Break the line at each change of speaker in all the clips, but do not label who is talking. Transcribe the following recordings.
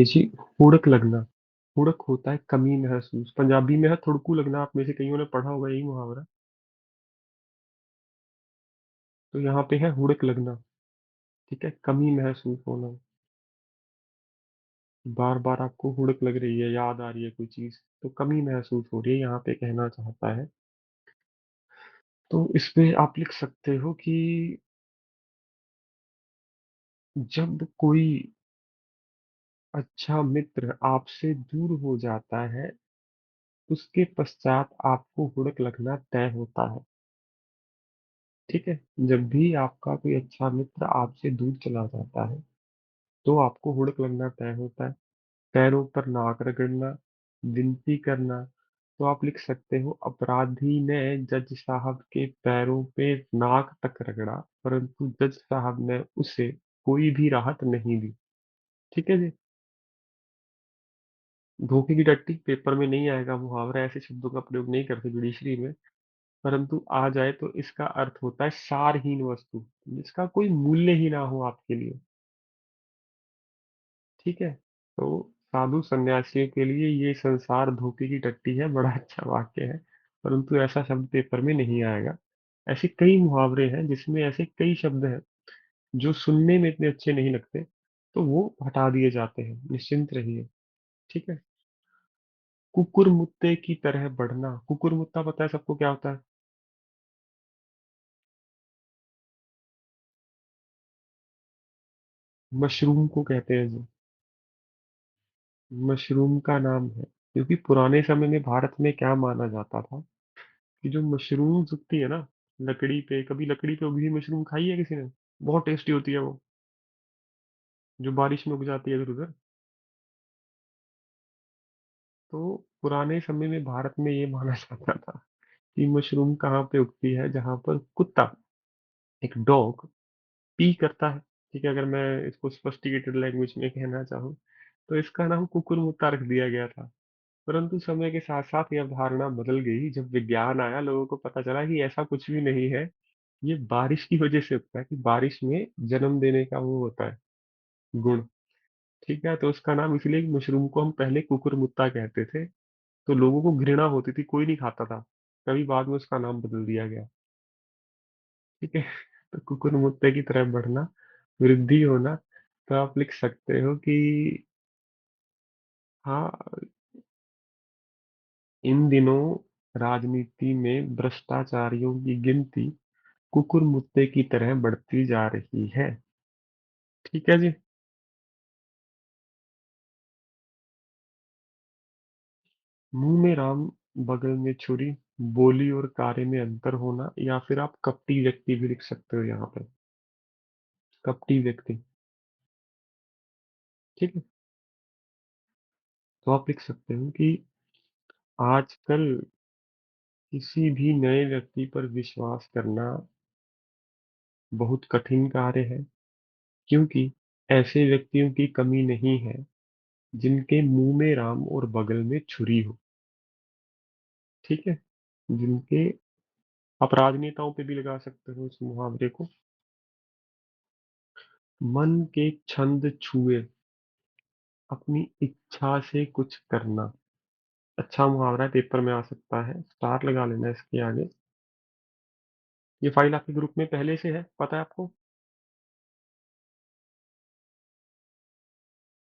जी, हुड़क लगना। हुड़क होता है कमी महसूस, पंजाबी में है थुड़कू लगना, आप में से कईयों ने पढ़ा होगा यही मुहावरा। तो यहाँ पे है हुड़क लगना। ठीक है, कमी महसूस होना। बार बार आपको हुड़क लग रही है, याद आ रही है कोई चीज, तो कमी महसूस हो रही है, यहाँ पे कहना चाहता है। तो इसमें आप लिख सकते हो कि जब कोई अच्छा मित्र आपसे दूर हो जाता है, उसके पश्चात आपको हुड़क लगना तय होता है। ठीक है, जब भी आपका कोई अच्छा मित्र आपसे दूर चला जाता है, तो आपको हुड़क लगना तय होता है। पैरों पर नाक रगड़ना, विनती करना। तो आप लिख सकते हो, अपराधी ने जज साहब के पैरों पे नाक तक रगड़ा, परंतु जज साहब ने उसे कोई भी राहत नहीं दी। ठीक है जी। धोखे की टट्टी पेपर में नहीं आएगा मुहावरा, ऐसे शब्दों का प्रयोग नहीं करते जुडिशरी में। परंतु आ जाए तो इसका अर्थ होता है सारहीन वस्तु, जिसका कोई मूल्य ही ना हो आपके लिए। ठीक है, तो साधु संन्यासियों के लिए ये संसार धोखे की टट्टी है, बड़ा अच्छा वाक्य है। परंतु ऐसा शब्द पेपर में नहीं आएगा। ऐसे कई मुहावरे हैं जिसमें ऐसे कई शब्द हैं जो सुनने में इतने अच्छे नहीं लगते, तो वो हटा दिए जाते हैं, निश्चिंत रहिए। ठीक है। कुकुर मुत्ते की तरह बढ़ना। कुकुर मुत्ता पता है सबको क्या होता है? मशरूम को कहते हैं जी। मशरूम का नाम है, क्योंकि पुराने समय में भारत में क्या माना जाता था कि जो मशरूम उगती है ना लकड़ी पे, कभी लकड़ी पे उगी हुई मशरूम खाई है किसी ने? बहुत टेस्टी होती है वो, जो बारिश में उग जाती है इधर उधर। तो पुराने समय में भारत में ये माना जाता था कि मशरूम कहाँ पे उगती है, जहां पर कुत्ता, एक डॉग, पी करता है। ठीक है, अगर मैं इसको स्पष्टिकेटेड लैंग्वेज में कहना चाहूँ, तो इसका नाम कुकुरमुत्ता रख दिया गया था। परंतु समय के साथ साथ यह अवधारणा बदल गई, जब विज्ञान आया लोगों को पता चला कि ऐसा कुछ भी नहीं है। ये बारिश की वजह से होता है कि बारिश में जन्म देने का वो होता है, गुण। ठीक है, तो उसका नाम इसलिए कि मशरूम को हम पहले कुकुरमुत्ता कहते थे, तो लोगों को घृणा होती थी, कोई नहीं खाता था। कभी बाद में उसका नाम बदल दिया गया। ठीक है, तो कुकुरमुत्ते की तरह बढ़ना, वृद्धि होना। तो आप लिख सकते हो कि हाँ, इन दिनों राजनीति में भ्रष्टाचारियों की गिनती कुकुरमुत्ते की तरह बढ़ती जा रही है। ठीक है जी। मुंह में राम, बगल में छुरी, बोली और कार्य में अंतर होना, या फिर आप कपटी व्यक्ति भी लिख सकते हो यहाँ पे। कपटी व्यक्ति। ठीक है, तो आप लिख सकते हो कि आजकल किसी भी नए व्यक्ति पर विश्वास करना बहुत कठिन कार्य है, क्योंकि ऐसे व्यक्तियों की कमी नहीं है जिनके मुंह में राम और बगल में छुरी हो। ठीक है, जिनके, आप राजनेताओं पे भी लगा सकते हो इस मुहावरे को। मन के छंद छुए, अपनी इच्छा से कुछ करना। अच्छा मुहावरा है, पेपर में आ सकता है, स्टार लगा लेना इसके आगे। ये फाइल आपके ग्रुप में पहले से है, पता है आपको?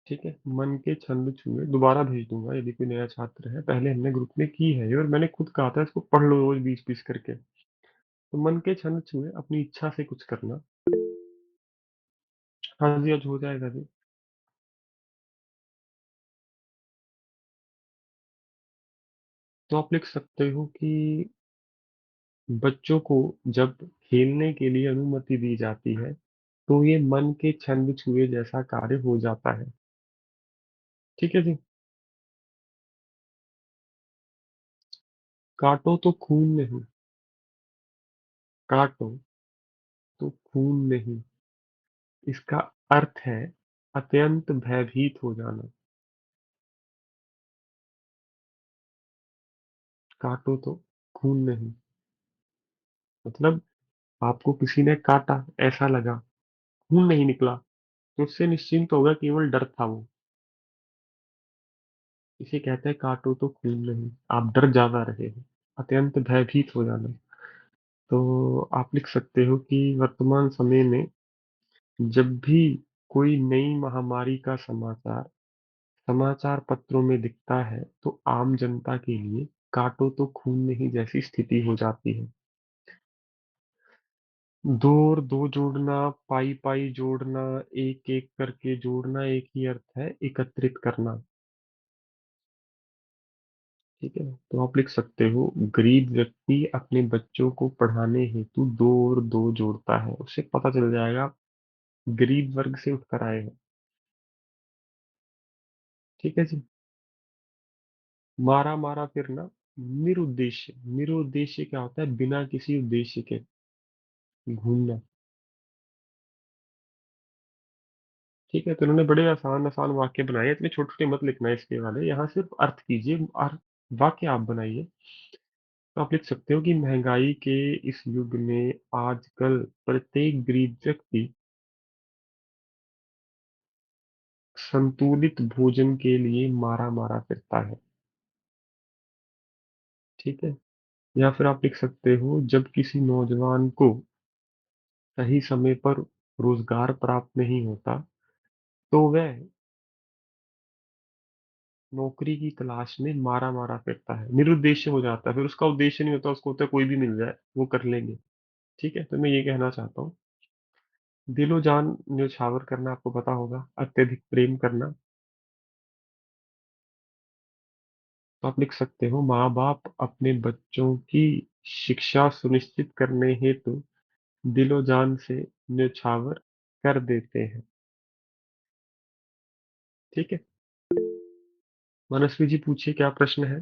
ठीक है, मन के छंद छुए दोबारा भेज दूंगा यदि कोई नया छात्र है, पहले हमने ग्रुप में की है ये, और मैंने खुद कहा था इसको पढ़ लो रोज 20-20 करके। तो मन के छंद छुए, अपनी इच्छा से कुछ करना। हाँ जी, आज हो जाएगा जी। तो आप लिख सकते हो कि बच्चों को जब खेलने के लिए अनुमति दी जाती है, तो ये मन के छंद छुए जैसा कार्य हो जाता है। ठीक है जी। काटो तो खून नहीं, काटो तो खून नहीं, इसका अर्थ है अत्यंत भयभीत हो जाना। काटो तो खून नहीं, मतलब आपको किसी ने काटा, ऐसा लगा, खून नहीं निकला, तो उससे निश्चिंत होगा, केवल डर था वो। इसे कहते हैं काटो तो खून नहीं। आप डर ज्यादा रहे हो, अत्यंत भयभीत हो जाना। तो आप लिख सकते हो कि वर्तमान समय में जब भी कोई नई महामारी का समाचार समाचार पत्रों में दिखता है तो आम जनता के लिए काटो तो खून नहीं जैसी स्थिति हो जाती है। दो और दो जोड़ना, पाई पाई जोड़ना, एक एक करके जोड़ना, एक ही अर्थ है एकत्रित करना। ठीक है, तो आप लिख सकते हो गरीब व्यक्ति अपने बच्चों को पढ़ाने हेतु दो और दो जोड़ता है। उससे पता चल जाएगा आप गरीब वर्ग से उठकर आए हैं। ठीक है जी। मारा मारा फिरना, निरुद्देश्य। निरुद्देश्य क्या होता है? बिना किसी उद्देश्य के घूमना। ठीक है, तो इन्होंने बड़े आसान आसान वाक्य बनाए हैं, इतने छोटे छोटे मत लिखना है इसके वाले, यहाँ सिर्फ अर्थ कीजिए और वाक्य आप बनाइए। तो आप लिख सकते हो कि महंगाई के इस युग में आजकल प्रत्येक गरीब व्यक्ति संतुलित भोजन के लिए मारा मारा फिरता है। ठीक है, या फिर आप लिख सकते हो जब किसी नौजवान को सही समय पर रोजगार प्राप्त नहीं होता तो वह नौकरी की तलाश में मारा मारा फिरता है, निरुद्देश्य हो जाता है, फिर उसका उद्देश्य नहीं होता, उसको होता है कोई भी मिल जाए वो कर लेंगे। ठीक है, तो मैं ये कहना चाहता हूँ दिलो जान न्योछावर करना आपको पता होगा, अत्यधिक प्रेम करना। तो आप लिख सकते हो माँ बाप अपने बच्चों की शिक्षा सुनिश्चित करने हेतु दिलो जान से न्योछावर कर देते हैं। ठीक है, मनस्वी जी पूछिए क्या प्रश्न है।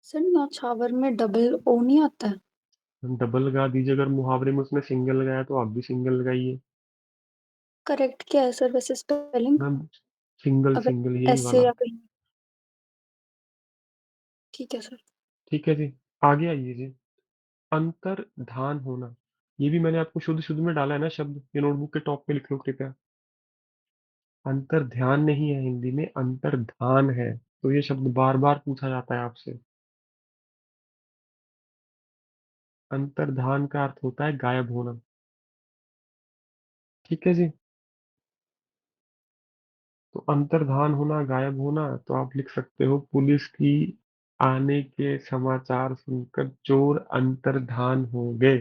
सर न्यौछावर में डबल ओ नहीं आता है?
हम डबल लगा दीजिए, अगर मुहावरे में उसने सिंगल लगाया तो आप भी सिंगल लगाइए।
करेक्ट क्या है सर वैसे स्पेलिंग?
मैम सिंगल
अगर
सिंगल यही
ऐसे
वाला।
या कहीं। ठीक है सर।
ठीक है जी, आगे आइए जी। अंतर्धान होना, ये भी मैंने आपको शुद्ध शुद्ध में डाला है ना शब्द, ये नोटबुक के टॉप पे लिख लो कृपया। अंतर ध्यान नहीं है, हिंदी में अंतर्धान है। तो ये शब्द बार बार पूछा जाता है आपसे। अंतर्धान का अर्थ होता है गायब होना। ठीक है जी, तो अंतर्धान होना, गायब होना। तो आप लिख सकते हो पुलिस की आने के समाचार सुनकर चोर अंतर्धान हो गए।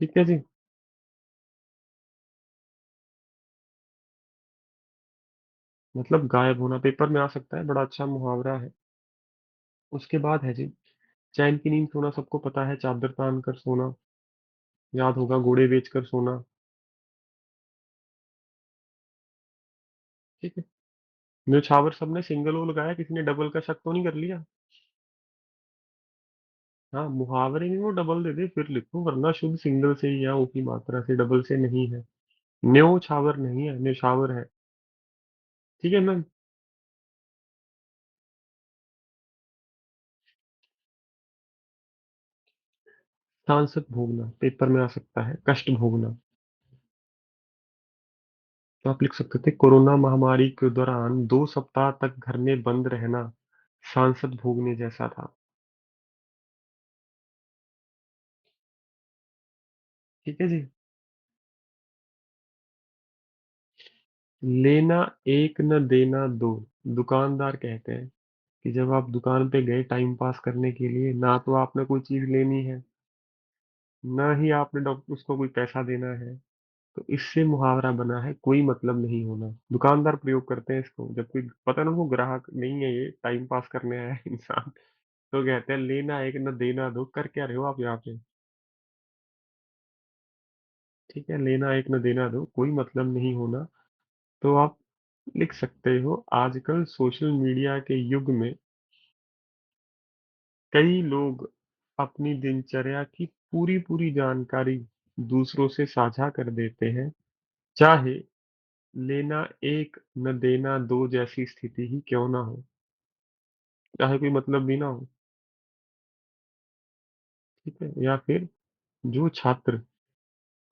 ठीक है जी, मतलब गायब होना, पेपर में आ सकता है, बड़ा अच्छा मुहावरा है। उसके बाद है जी, चैन की नींद सोना सबको पता है, चादर तान कर सोना, याद होगा घोड़े बेच कर सोना। ठीक है, न्योछावर सबने सिंगल ओ लगाया, किसी ने डबल का शक तो नहीं कर लिया? हाँ, मुहावरे में वो डबल दे दे फिर लिखो, वरना शुद्ध सिंगल से ही या ओ की मात्रा से, डबल से नहीं है। न्योछावर नहीं है, न्योछावर है। ठीक है मैम। सांसत भोगना पेपर में आ सकता है, कष्ट भोगना। तो आप लिख सकते थे कोरोना महामारी के दौरान 2 सप्ताह तक घर में बंद रहना सांसद भोगने जैसा था। ठीक है जी। लेना एक न देना दो, दुकानदार कहते हैं कि जब आप दुकान पे गए टाइम पास करने के लिए, ना तो आपने कोई चीज लेनी है, ना ही आपने डॉक्टर उसको कोई पैसा देना है, तो इससे मुहावरा बना है कोई मतलब नहीं होना। दुकानदार प्रयोग करते हैं इसको जब कोई पता ना उनको ग्राहक नहीं है, ये टाइम पास करने आया है इंसान, तो कहते हैं लेना एक न देना दो, कर क्या रहे हो आप यहाँ पे। ठीक है, लेना एक न देना दो, कोई मतलब नहीं होना। तो आप लिख सकते हो आजकल सोशल मीडिया के युग में कई लोग अपनी दिनचर्या की पूरी पूरी जानकारी दूसरों से साझा कर देते हैं, चाहे लेना एक न देना दो जैसी स्थिति ही क्यों ना हो, चाहे कोई मतलब भी ना हो। ठीक है, या फिर जो छात्र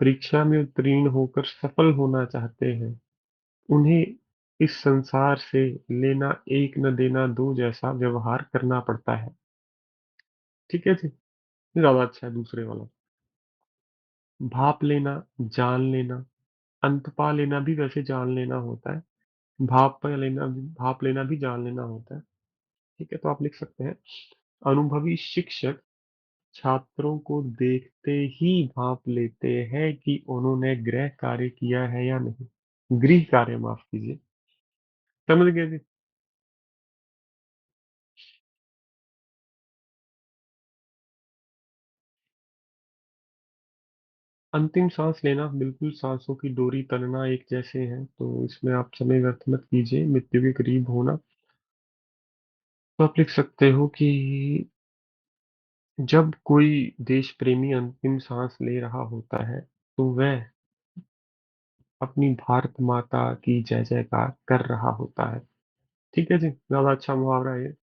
परीक्षा में उत्तीर्ण होकर सफल होना चाहते हैं उन्हें इस संसार से लेना एक न देना दो जैसा व्यवहार करना पड़ता है। ठीक है जी, ये ज्यादा अच्छा है दूसरे वाला। भाप लेना, जान लेना, अंत पा लेना भी वैसे जान लेना होता है। भाप लेना भी जान लेना होता है। ठीक है, तो आप लिख सकते हैं, अनुभवी शिक्षक छात्रों को देखते ही भाप लेते हैं कि उन्होंने गृह कार्य किया है या नहीं। गृह कार्य, माफ कीजिए। समझ गए जी। अंतिम सांस लेना, बिल्कुल सांसों की डोरी तनना एक जैसे हैं, तो इसमें आप समय व्यर्थ मत कीजिए। मृत्यु के करीब होना, तो आप लिख सकते हो कि जब कोई देश प्रेमी अंतिम सांस ले रहा होता है, तो वह अपनी भारत माता की जय जयकार कर रहा होता है। ठीक है जी, ज्यादा अच्छा मुहावरा है ये।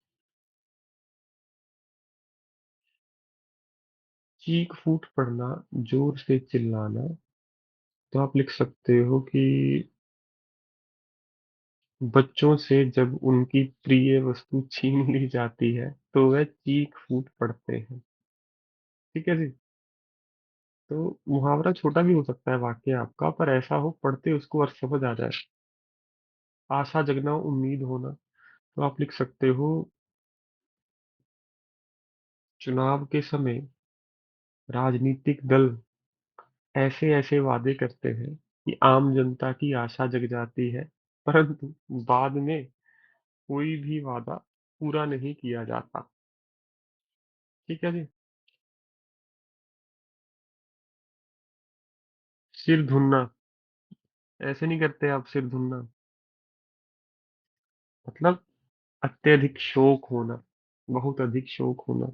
चीख फूट पड़ना, जोर से चिल्लाना, तो आप लिख सकते हो कि बच्चों से जब उनकी प्रिय वस्तु छीन ली जाती है, तो वह चीख फूट पड़ते हैं। ठीक है जी। तो मुहावरा छोटा भी हो सकता है वाक्य आपका, पर ऐसा हो पढ़ते उसको अर्थ समझ आ जाए। आशा जगना, उम्मीद होना, तो आप लिख सकते हो, चुनाव के समय राजनीतिक दल ऐसे ऐसे वादे करते हैं कि आम जनता की आशा जग जाती है, परंतु बाद में कोई भी वादा पूरा नहीं किया जाता। ठीक है जी। सिर धुनना, ऐसे नहीं करते आप सिर धुनना, मतलब अत्यधिक शोक होना, बहुत अधिक शोक होना।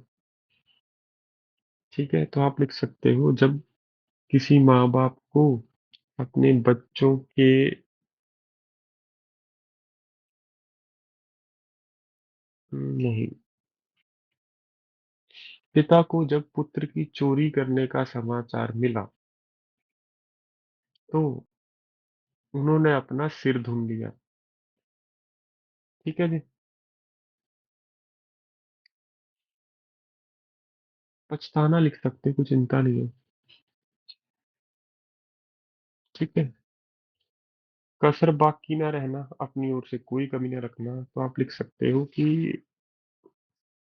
ठीक है, तो आप लिख सकते हो, जब किसी माँ बाप को अपने बच्चों के, नहीं, पिता को जब पुत्र की चोरी करने का समाचार मिला, तो उन्होंने अपना सिर धुन लिया। ठीक है जी। पछताना लिख सकते, कुछ चिंता नहीं है। ठीक है, कसर बाकी ना रहना, अपनी ओर से कोई कमी ना रखना, तो आप लिख सकते हो कि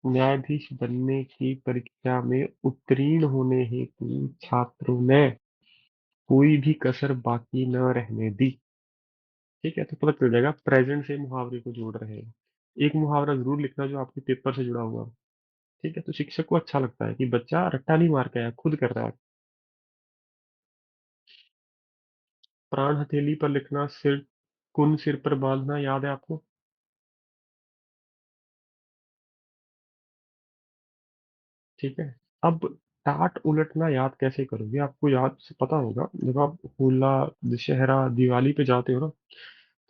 न्यायाधीश बनने की परीक्षा में उत्तीर्ण होने हेतु छात्रों ने कोई भी कसर बाकी न रहने दी। ठीक है, तो पता चल जाएगा प्रेजेंट से मुहावरे को जोड़ रहे हैं। एक मुहावरा जरूर लिखना जो आपके पेपर से जुड़ा हुआ हो। ठीक है, तो शिक्षक को अच्छा लगता है कि बच्चा रट्टा नहीं मार के आया, खुद कर रहा है। प्राण हथेली पर लिखना, सिर कुन सिर पर बांधना, याद है आपको? ठीक है। अब टाट उलटना याद कैसे करोगे? आपको याद से पता होगा, जब आप होला, दशहरा, दिवाली पे जाते हो ना,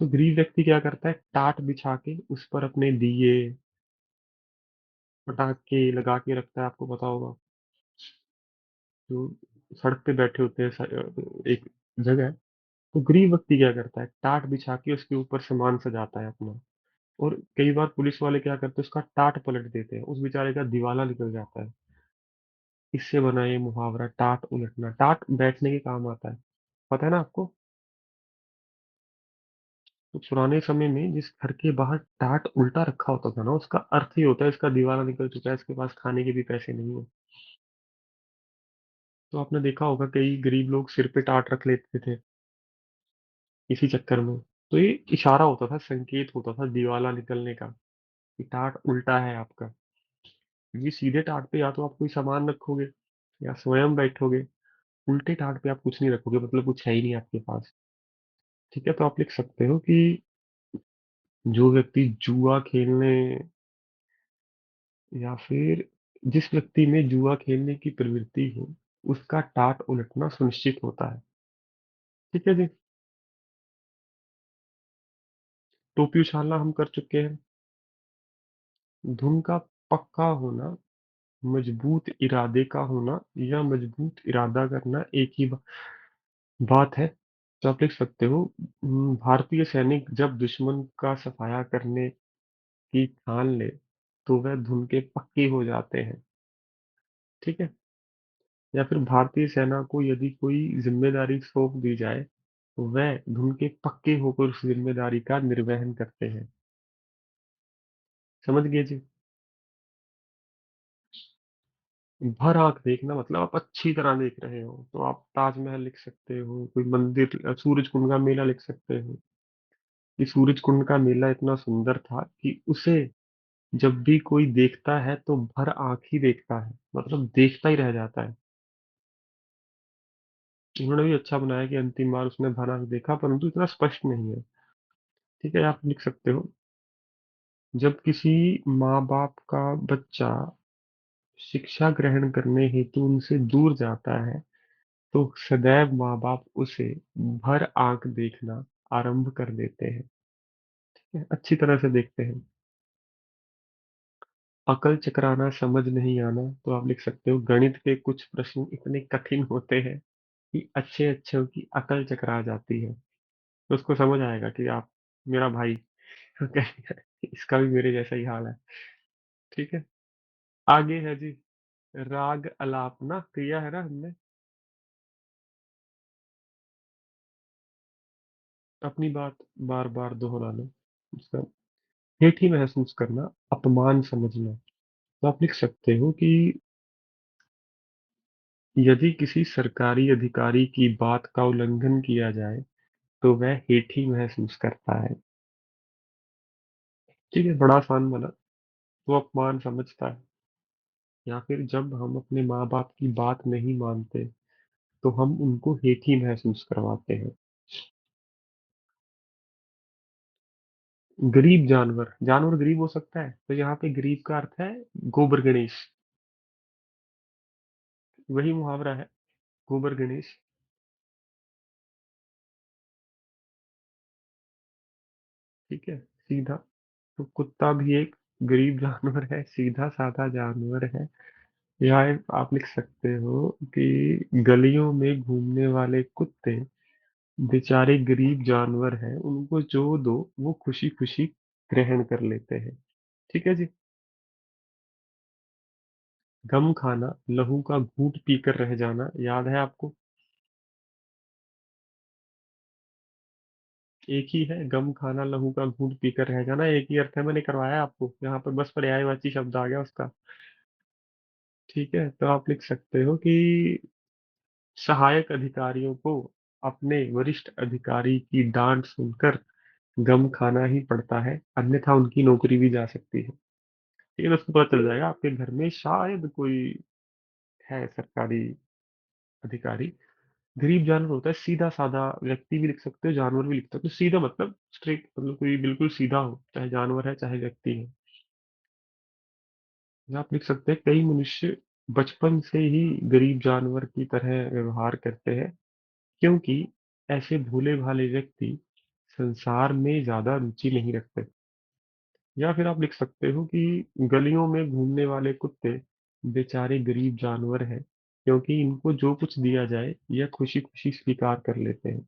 तो गरीब व्यक्ति क्या करता है, टाट बिछा के उस पर अपने दिए पटाखे लगा के रखता है, आपको पता होगा। जो सड़क पे बैठे होते हैं, एक जगह है, तो गरीब व्यक्ति क्या करता है, टाट बिछा के उसके ऊपर सामान सजाता है अपना। और कई बार पुलिस वाले क्या करते हैं, उसका टाट पलट देते हैं, उस बेचारे का दिवाला निकल जाता है। इससे बना ये मुहावरा, टाट उलटना। टाट बैठने के काम आता है, पता है ना आपको? तो पुराने समय में जिस घर के बाहर टाट उल्टा रखा होता था ना, उसका अर्थ ही होता है इसका दिवाला निकल चुका है, इसके पास खाने के भी पैसे नहीं है। तो आपने देखा होगा कई गरीब लोग सिर पे टाट रख लेते थे इसी चक्कर में। तो ये इशारा होता था, संकेत होता था दिवाला निकलने का, कि टाट उल्टा है आपका। ये सीधे टाट पे या तो आप कोई सामान रखोगे या स्वयं बैठोगे, उल्टे टाट पे आप कुछ नहीं रखोगे, मतलब कुछ है ही नहीं आपके पास। ठीक है, तो आप लिख सकते हो कि जो व्यक्ति जुआ खेलने, या फिर जिस व्यक्ति में जुआ खेलने की प्रवृत्ति हो, उसका टाट उलटना सुनिश्चित होता है। ठीक है जी। टोपी उछालना हम कर चुके हैं। धुन का पक्का होना, मजबूत इरादे का होना, या मजबूत इरादा करना एक ही बात है। तो आप लिख सकते हो, भारतीय सैनिक जब दुश्मन का सफाया करने की ठान ले तो वह धुन के पक्के हो जाते हैं। ठीक है। या फिर भारतीय सेना को यदि कोई जिम्मेदारी सौंप दी जाए तो वह धुन के पक्के होकर उस जिम्मेदारी का निर्वहन करते हैं। समझ गए जी। भर आंख देखना मतलब आप अच्छी तरह देख रहे हो, तो आप ताजमहल लिख सकते हो, कोई मंदिर, सूरज कुंड का मेला लिख सकते हो कि सूरज कुंड का मेला इतना सुंदर था कि उसे जब भी कोई देखता है तो भर आंख ही देखता है, मतलब देखता ही रह जाता है। उन्होंने भी अच्छा बनाया कि अंतिम बार उसने भर आंख देखा, परंतु इतना स्पष्ट नहीं है। ठीक है, आप लिख सकते हो, जब किसी माँ बाप का बच्चा शिक्षा ग्रहण करने हेतु उनसे दूर जाता है तो सदैव माँ बाप उसे भर आंख देखना आरंभ कर देते हैं। ठीक है? अच्छी तरह से देखते हैं। अकल चकराना समझ नहीं आना, तो आप लिख सकते हो, गणित के कुछ प्रश्न इतने कठिन होते हैं कि अच्छे अच्छों की अकल चकरा जाती है। तो उसको समझ आएगा कि आप मेरा भाई इसका भी मेरे जैसा ही हाल है। ठीक है। आगे है जी, राग अलापना किया है ना हमने। अपनी बात बार बार दोहराना, उसका हेठी महसूस करना, अपमान समझना। तो आप लिख सकते हो कि यदि किसी सरकारी अधिकारी की बात का उल्लंघन किया जाए तो वह हेठी महसूस करता है। ठीक है, बड़ा आसान बना। वो अपमान समझता है। या फिर जब हम अपने माँ बाप की बात नहीं मानते तो हम उनको हेठी महसूस करवाते हैं। गरीब जानवर, जानवर गरीब हो सकता है, तो यहाँ पे गरीब का अर्थ है गोबर गणेश। वही मुहावरा है, गोबर गणेश। ठीक है, सीधा। तो कुत्ता भी एक गरीब जानवर है, सीधा साधा जानवर है। या आप लिख सकते हो कि गलियों में घूमने वाले कुत्ते बेचारे गरीब जानवर हैं, उनको जो दो वो खुशी खुशी ग्रहण कर लेते हैं। ठीक है जी। गम खाना, लहू का घूंट पीकर रह जाना, याद है आपको। एक ही है, गम खाना लहू का घूंट पीकर रह जाना, एक ही अर्थ है, मैंने करवाया आपको, यहाँ पर बस पर्यायवाची शब्द आ गया उसका। ठीक है, तो आप लिख सकते हो कि सहायक अधिकारियों को अपने वरिष्ठ अधिकारी की डांट सुनकर गम खाना ही पड़ता है, अन्यथा उनकी नौकरी भी जा सकती है। ठीक है, तो उसको पता चल जाएगा आपके घर में शायद कोई है सरकारी अधिकारी। गरीब जानवर होता है सीधा साधा, व्यक्ति भी लिख सकते हो, जानवर भी लिख सकते हो। सीधा मतलब स्ट्रेट, मतलब कोई बिल्कुल सीधा हो, चाहे जानवर है चाहे व्यक्ति है। या आप लिख सकते हैं, कई मनुष्य बचपन से ही गरीब जानवर की तरह व्यवहार करते हैं क्योंकि ऐसे भोले भाले व्यक्ति संसार में ज्यादा रुचि नहीं रखते। या फिर आप लिख सकते हो कि गलियों में घूमने वाले कुत्ते बेचारे गरीब जानवर हैं क्योंकि इनको जो कुछ दिया जाए यह खुशी खुशी स्वीकार कर लेते हैं।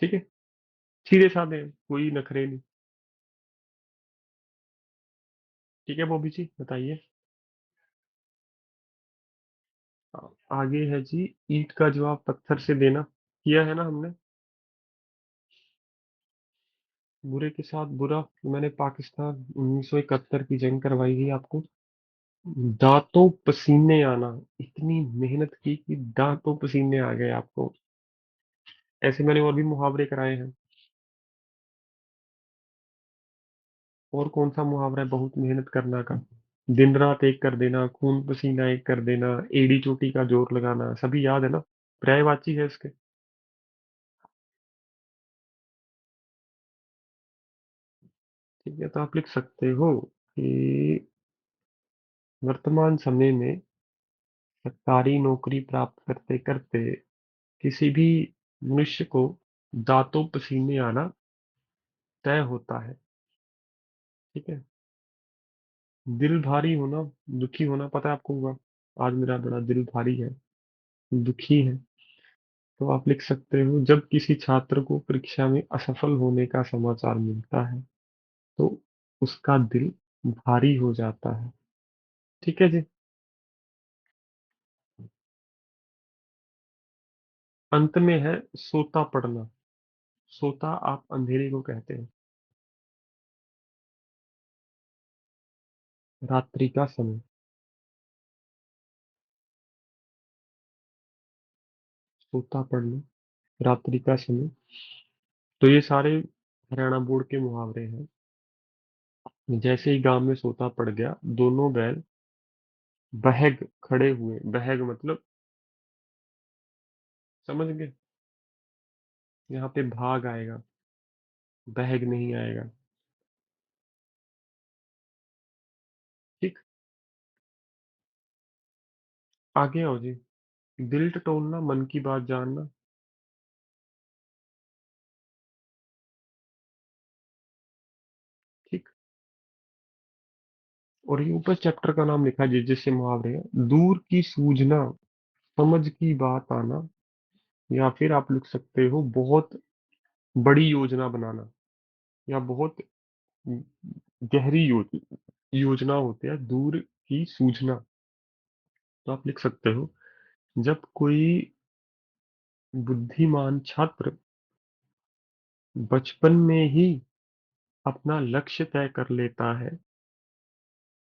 ठीक है, सीधे साधे हैं, कोई नखरे नहीं। ठीक है बॉबी जी, बताइए। आगे है जी, ईंट का जवाब पत्थर से देना, किया है ना हमने। बुरे के साथ बुरा, मैंने पाकिस्तान 1971 की जंग करवाई थी आपको। दांतों पसीने आना, इतनी मेहनत की कि दांतों पसीने आ गए आपको। ऐसे मैंने और भी मुहावरे कराए हैं। और कौन सा मुहावरा है बहुत मेहनत करना का। दिन रात एक कर देना, खून पसीना एक कर देना, एड़ी चोटी का जोर लगाना, सभी याद है ना, पर्यायवाची है इसके। ठीक है, तो आप लिख सकते हो कि वर्तमान समय में सरकारी नौकरी प्राप्त करते करते किसी भी मनुष्य को दांतों पसीने आना तय होता है। ठीक है। दिल भारी होना, दुखी होना, पता है आपको होगा, आज मेरा बड़ा दिल भारी है, दुखी है। तो आप लिख सकते हो, जब किसी छात्र को परीक्षा में असफल होने का समाचार मिलता है तो उसका दिल भारी हो जाता है। ठीक है जी। अंत में है सोता पड़ना। सोता आप अंधेरे को कहते हैं। रात्रि का समय। सोता पड़ना, रात्रि का समय। तो ये सारे हरियाणा बोर्ड के मुहावरे हैं। जैसे ही गांव में सोता पड़ गया, दोनों बैल बहग खड़े हुए। बहग मतलब, समझ गए? यहाँ पे भाग आएगा, बहग नहीं आएगा। ठीक। आगे आओ जी। दिल टटोलना, मन की बात जानना। ठीक। और ये ऊपर चैप्टर का नाम लिखा है जिससे मुहावरे हैं। दूर की सूझना, समझ की बात आना। या फिर आप लिख सकते हो बहुत बड़ी योजना बनाना, या बहुत गहरी योजना होती है दूर की सूझना। तो आप लिख सकते हो, जब कोई बुद्धिमान छात्र बचपन में ही अपना लक्ष्य तय कर लेता है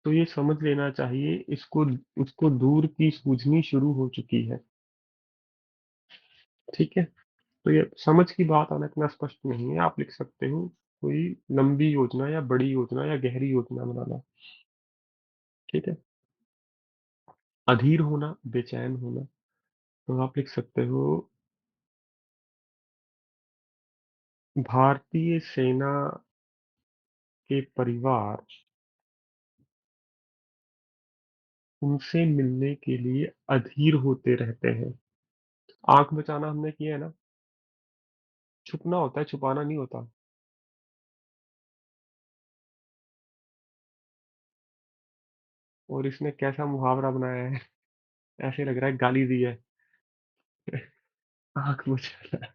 तो ये समझ लेना चाहिए इसको, उसको दूर की सूझनी शुरू हो चुकी है। ठीक है। तो ये समझ की बात आना इतना स्पष्ट नहीं है। आप लिख सकते हो कोई लंबी योजना या बड़ी योजना या गहरी योजना बनाना। ठीक है। अधीर होना, बेचैन होना। तो आप लिख सकते हो, भारतीय सेना के परिवार उनसे मिलने के लिए अधीर होते रहते हैं। आंख बचाना हमने किया है ना। छुपना होता है, छुपाना नहीं होता। और इसने कैसा मुहावरा बनाया है, ऐसे लग रहा है गाली दी है। आंख बचाना।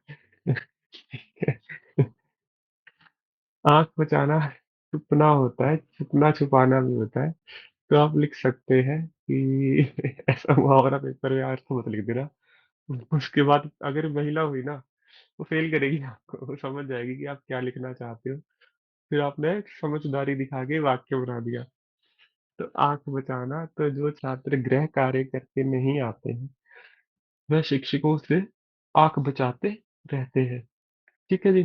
आंख बचाना छुपना होता है, छुपना छुपाना भी होता है। तो आप लिख सकते हैं कि ऐसा मुहावरा पेपर में आज तो मत लिख देना। उसके बाद अगर महिला हुई ना, वो फेल करेगी आपको, वो समझ जाएगी कि आप क्या लिखना चाहते हो। फिर आपने समझदारी दिखा के वाक्य बना दिया। तो आंख बचाना, तो जो छात्र गृह कार्य करके नहीं आते हैं वह शिक्षकों से आंख बचाते रहते हैं। ठीक है जी।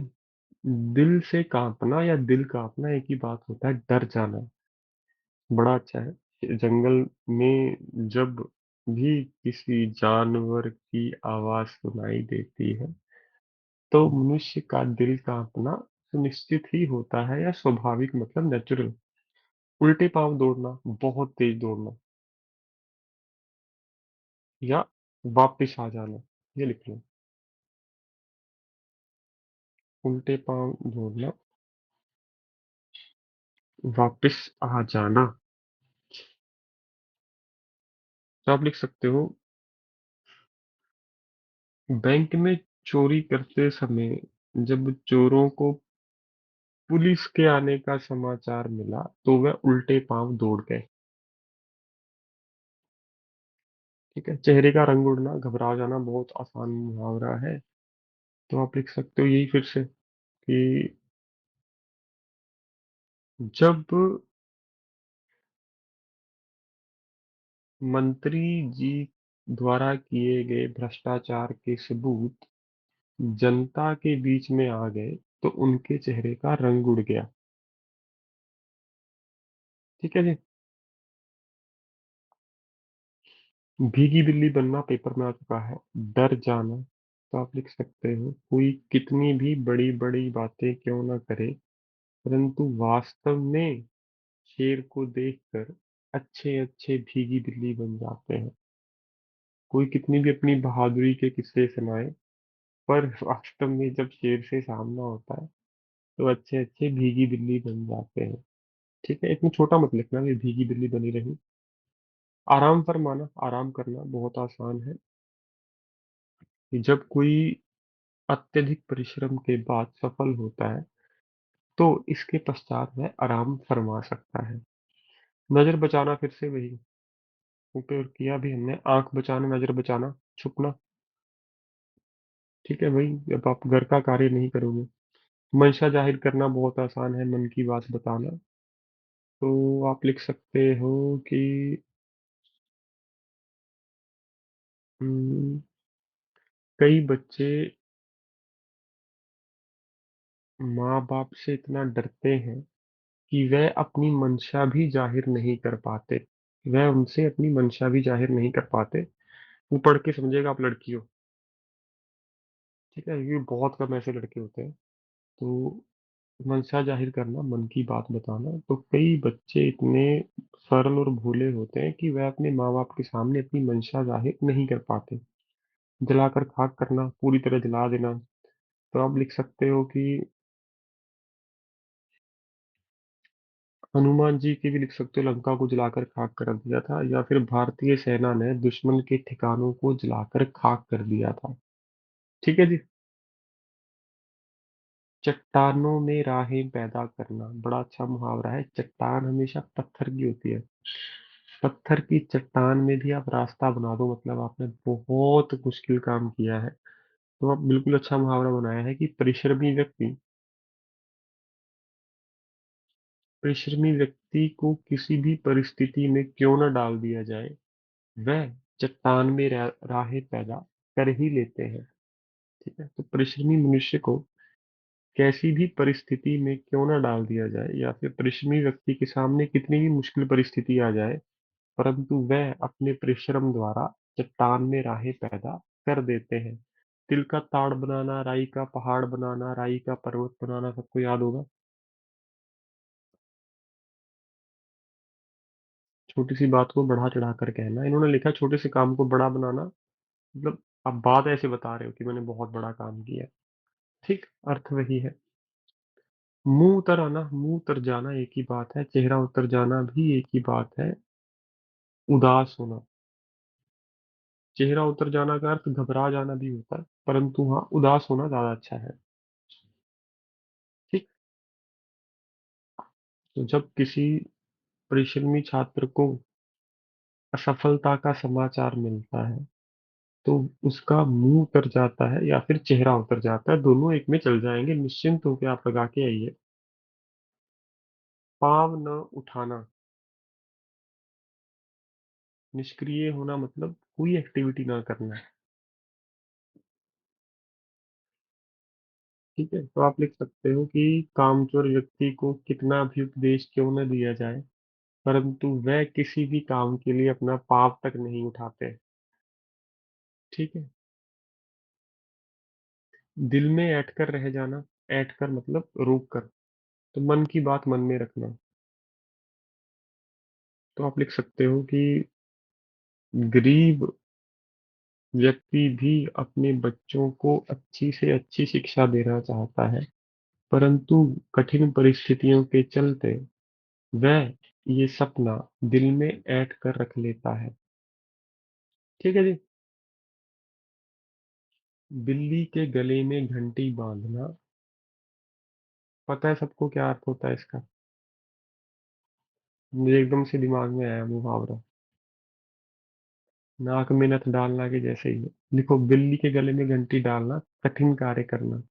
दिल से कांपना या दिल कांपना एक ही बात होता है, डर जाना। बड़ा अच्छा है। जंगल में जब भी किसी जानवर की आवाज सुनाई देती है तो मनुष्य का दिल कांपना सुनिश्चित ही होता है, या स्वाभाविक मतलब नेचुरल। उल्टे पांव दौड़ना, बहुत तेज दौड़ना, या वापस आ जाना। ये लिख लो, उल्टे पांव दौड़ना, वापस आ जाना। तो आप लिख सकते हो, बैंक में चोरी करते समय जब चोरों को पुलिस के आने का समाचार मिला तो वह उल्टे पांव दौड़ गए। ठीक है। चेहरे का रंग उड़ना, घबरा जाना, बहुत आसान मुहावरा है। तो आप लिख सकते हो यही फिर से कि जब मंत्री जी द्वारा किए गए भ्रष्टाचार के सबूत जनता के बीच में आ गए तो उनके चेहरे का रंग उड़ गया। ठीक है जी। भीगी बिल्ली बनना पेपर में आ चुका है। डर जाना, तो आप लिख सकते हो कोई कितनी भी बड़ी बड़ी बातें क्यों ना करे परंतु वास्तव में शेर को देखकर अच्छे अच्छे भीगी बिल्ली बन जाते हैं। कोई कितनी भी अपनी बहादुरी के किस्से सुनाए, पर वास्तव में जब शेर से सामना होता है तो अच्छे अच्छे भीगी बिल्ली बन जाते हैं। ठीक है। इतना छोटा मत लिखना ये भीगी बिल्ली बनी रही। आराम फरमाना, आराम करना, बहुत आसान है। कि जब कोई अत्यधिक परिश्रम के बाद सफल होता है, तो इसके पश्चात वह आराम फरमा सकता है। नज़र बचाना फिर से वही, ऊपर किया भी हमने, आँख बचाना, नज़र बचाना, छुपना, ठीक है वही, जब आप घर का कार्य नहीं करोगे। मंशा जाहिर करना बहुत आसान है, मन की बात बताना। तो आप लिख सकते हो कि उम, कई बच्चे माँ-बाप से इतना डरते हैं कि वह अपनी मंशा भी ज़ाहिर नहीं कर पाते। वह उनसे अपनी मंशा भी ज़ाहिर नहीं कर पाते। वो पढ़ के समझेगा आप लड़की हो, ठीक है? क्योंकि बहुत कम ऐसे लड़के होते हैं। तो मंशा ज़ाहिर करना, मन की बात बताना, तो कई बच्चे इतने सरल और भोले होते हैं कि वह अपने माँ-बाप के सामने अपनी मंशा ज़ाहिर नहीं कर पाते। जलाकर खाक करना, पूरी तरह जला देना। तो आप लिख सकते हो कि हनुमान जी की भी लिख सकते हो, लंका को जलाकर खाक कर दिया था, या फिर भारतीय सेना ने दुश्मन के ठिकानों को जलाकर खाक कर दिया था। ठीक है जी। चट्टानों में राहें पैदा करना बड़ा अच्छा मुहावरा है। चट्टान हमेशा पत्थर की होती है। पत्थर की चट्टान में भी आप रास्ता बना दो, मतलब आपने बहुत मुश्किल काम किया है। तो आप बिल्कुल अच्छा मुहावरा बनाया है कि परिश्रमी व्यक्ति को किसी भी परिस्थिति में क्यों न डाल दिया जाए, वह चट्टान में राहें पैदा कर ही लेते हैं। ठीक है, तो परिश्रमी मनुष्य को कैसी भी परिस्थिति में क्यों ना डाल दिया जाए, या फिर परिश्रमी व्यक्ति के सामने कितनी भी मुश्किल परिस्थिति आ जाए, परंतु वह अपने परिश्रम द्वारा चट्टान में राहें पैदा कर देते हैं। तिल का ताड़ बनाना, राई का पहाड़ बनाना, राई का पर्वत बनाना, सबको याद होगा। छोटी सी बात को बढ़ा चढ़ा कर कहना, इन्होंने लिखा छोटे से काम को बड़ा बनाना। मतलब आप बात ऐसे बता रहे हो कि मैंने बहुत बड़ा काम किया। ठीक, अर्थ वही है। मुंह उतर आना, मुंह उतर जाना एक ही बात है, चेहरा उतर जाना भी एक ही बात है। उदास होना, चेहरा उतर जाना का अर्थ घबरा जाना भी होता है, परंतु हाँ, उदास होना ज्यादा अच्छा है। ठीक। तो जब किसी परिश्रमी छात्र को असफलता का समाचार मिलता है, तो उसका मुंह उतर जाता है या फिर चेहरा उतर जाता है, दोनों एक में चल जाएंगे, निश्चिंत होकर आप लगा के आइए। पाँव न उठाना, निष्क्रिय होना, मतलब कोई एक्टिविटी ना करना। ठीक है, तो आप लिख सकते हो कि कामचोर व्यक्ति को कितना भी उपदेश क्यों न दिया जाए, परंतु वह किसी भी काम के लिए अपना पाँव तक नहीं उठाते। ठीक है। दिल में ऐंठ कर रह जाना, ऐंठ कर मतलब रोक कर, तो मन की बात मन में रखना। तो आप लिख सकते हो कि गरीब व्यक्ति भी अपने बच्चों को अच्छी से अच्छी शिक्षा देना चाहता है, परंतु कठिन परिस्थितियों के चलते वह ये सपना दिल में ऐंठ कर रख लेता है। ठीक है जी। बिल्ली के गले में घंटी बांधना, पता है सबको क्या अर्थ होता है इसका? मुझे एकदम से दिमाग में आया मुहावरा, नाक में नथ डालना के जैसे ही है। लिखो, बिल्ली के गले में घंटी डालना, कठिन कार्य करना।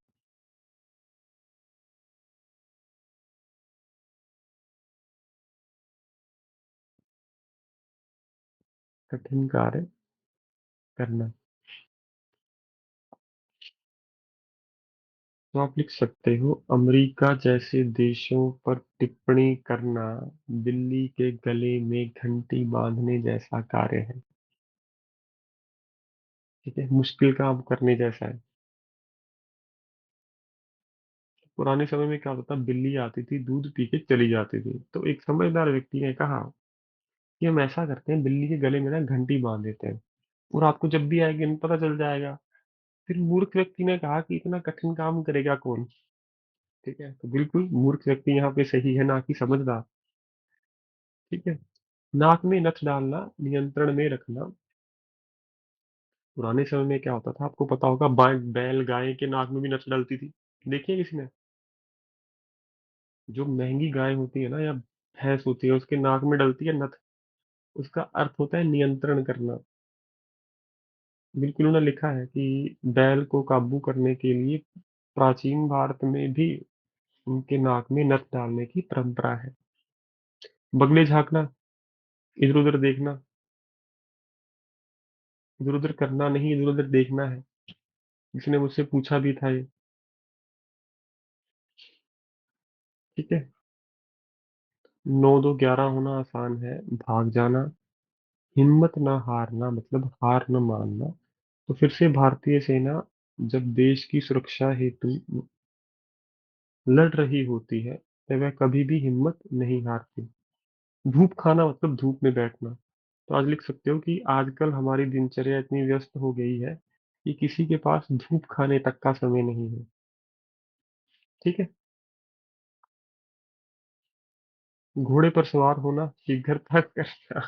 कठिन कार्य करना। तो आप लिख सकते हो, अमेरिका जैसे देशों पर टिप्पणी करना बिल्ली के गले में घंटी बांधने जैसा कार्य है। ठीक है, मुश्किल काम करने जैसा है। पुराने समय में क्या होता था, बिल्ली आती थी, दूध पी के चली जाती थी, तो एक समझदार व्यक्ति ने कहा कि हम ऐसा करते हैं, बिल्ली के गले में ना घंटी बांध देते हैं, और आपको जब भी आएगी इन्हें पता चल जाएगा। फिर मूर्ख व्यक्ति ने कहा कि इतना कठिन काम करेगा कौन। ठीक है, तो बिल्कुल मूर्ख व्यक्ति यहाँ पे सही है, ना कि समझदार। ठीक है। नाक में नथ डालना, नियंत्रण में रखना। पुराने समय में क्या होता था आपको पता होगा, बैल गाय के नाक में भी नथ डलती थी। देखिए किसी ने? जो महंगी गाय होती है ना, या भैंस होती है, उसके नाक में डलती है नथ। उसका अर्थ होता है नियंत्रण करना। बिल्कुल उन्होंने लिखा है कि बैल को काबू करने के लिए प्राचीन भारत में भी उनके नाक में नथ डालने की परंपरा है। बगले झांकना, इधर उधर देखना, इधर उधर करना नहीं, इधर उधर देखना है। किसी ने मुझसे पूछा भी था ये। ठीक है। 9 2 11 होना आसान है। भाग जाना, हिम्मत ना हारना मतलब हार न मानना। तो फिर से भारतीय सेना जब देश की सुरक्षा हेतु लड़ रही होती है, तो वह कभी भी हिम्मत नहीं हारती। धूप खाना मतलब धूप में बैठना। तो आज लिख सकते हो कि आजकल हमारी दिनचर्या इतनी व्यस्त हो गई है कि किसी के पास धूप खाने तक का समय नहीं है। ठीक है। घोड़े पर सवार होना, शीघ्रता करना।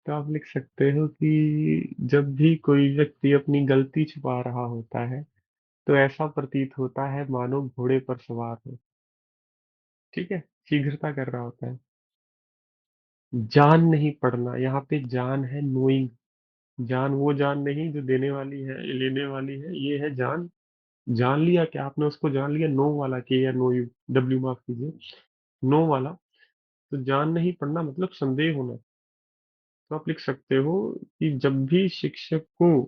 तो आप लिख सकते हो कि जब भी कोई व्यक्ति अपनी गलती छुपा रहा होता है, तो ऐसा प्रतीत होता है मानो घोड़े पर सवार हो। ठीक है। शीघ्रता कर रहा होता है। जान नहीं पड़ना, यहाँ पे जान है नोइंग। जान वो जान नहीं जो देने वाली है, लेने वाली है, ये है जान। जान लिया क्या आपने उसको? जान लिया नो वाला के, या नो यू, डब्ल्यू माफ कीजिए, नो वाला। तो जान नहीं पड़ना मतलब संदेह होना। तो आप लिख सकते हो कि जब भी शिक्षक को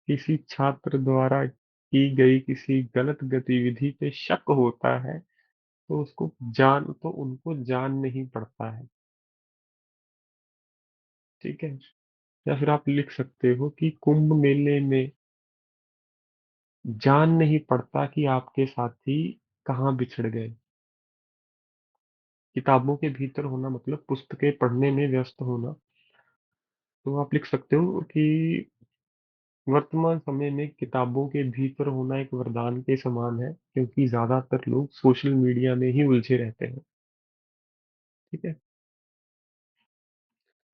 किसी छात्र द्वारा की गई किसी गलत गतिविधि पे शक होता है, तो उनको जान नहीं पड़ता है। ठीक है। या फिर आप लिख सकते हो कि कुंभ मेले में जान नहीं पड़ता कि आपके साथी कहाँ बिछड़ गए। किताबों के भीतर होना मतलब पुस्तकें पढ़ने में व्यस्त होना। तो आप लिख सकते हो कि वर्तमान समय में किताबों के भीतर होना एक वरदान के समान है, क्योंकि ज्यादातर लोग सोशल मीडिया में ही उलझे रहते हैं। ठीक है।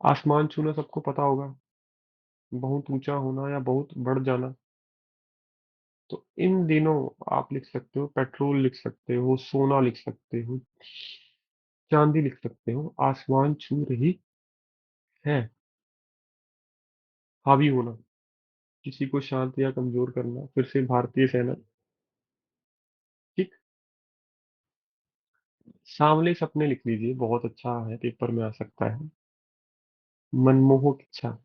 आसमान छूना सबको पता होगा, बहुत ऊंचा होना या बहुत बढ़ जाना। तो इन दिनों आप लिख सकते हो पेट्रोल, लिख सकते हो सोना, लिख सकते हो चांदी, लिख सकते हो आसमान छू रही है। हावी होना, किसी को शांत या कमजोर करना। फिर से भारतीय सेना। ठीक। सांवले सपने लिख लीजिए, बहुत अच्छा है, पेपर में आ सकता है। मनमोहक इच्छा।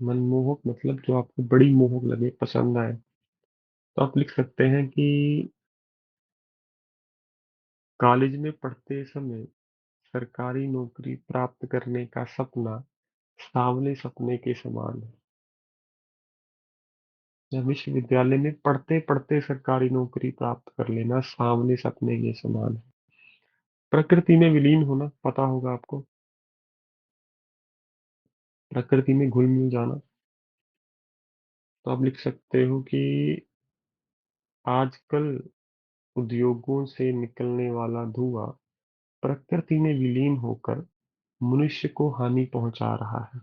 मनमोहक मतलब जो आपको बड़ी मोहक लगे, पसंद आए। तो आप लिख सकते हैं कि कॉलेज में पढ़ते समय सरकारी नौकरी प्राप्त करने का सपना सांवले सपने के समान है। या विश्वविद्यालय में पढ़ते पढ़ते सरकारी नौकरी प्राप्त कर लेना सांवले सपने के समान है। प्रकृति में विलीन होना, पता होगा आपको। प्रकृति में घुल मिल जाना। तो आप लिख सकते हो कि आजकल उद्योगों से निकलने वाला धुआं प्रकृति में विलीन होकर मनुष्य को हानि पहुंचा रहा है।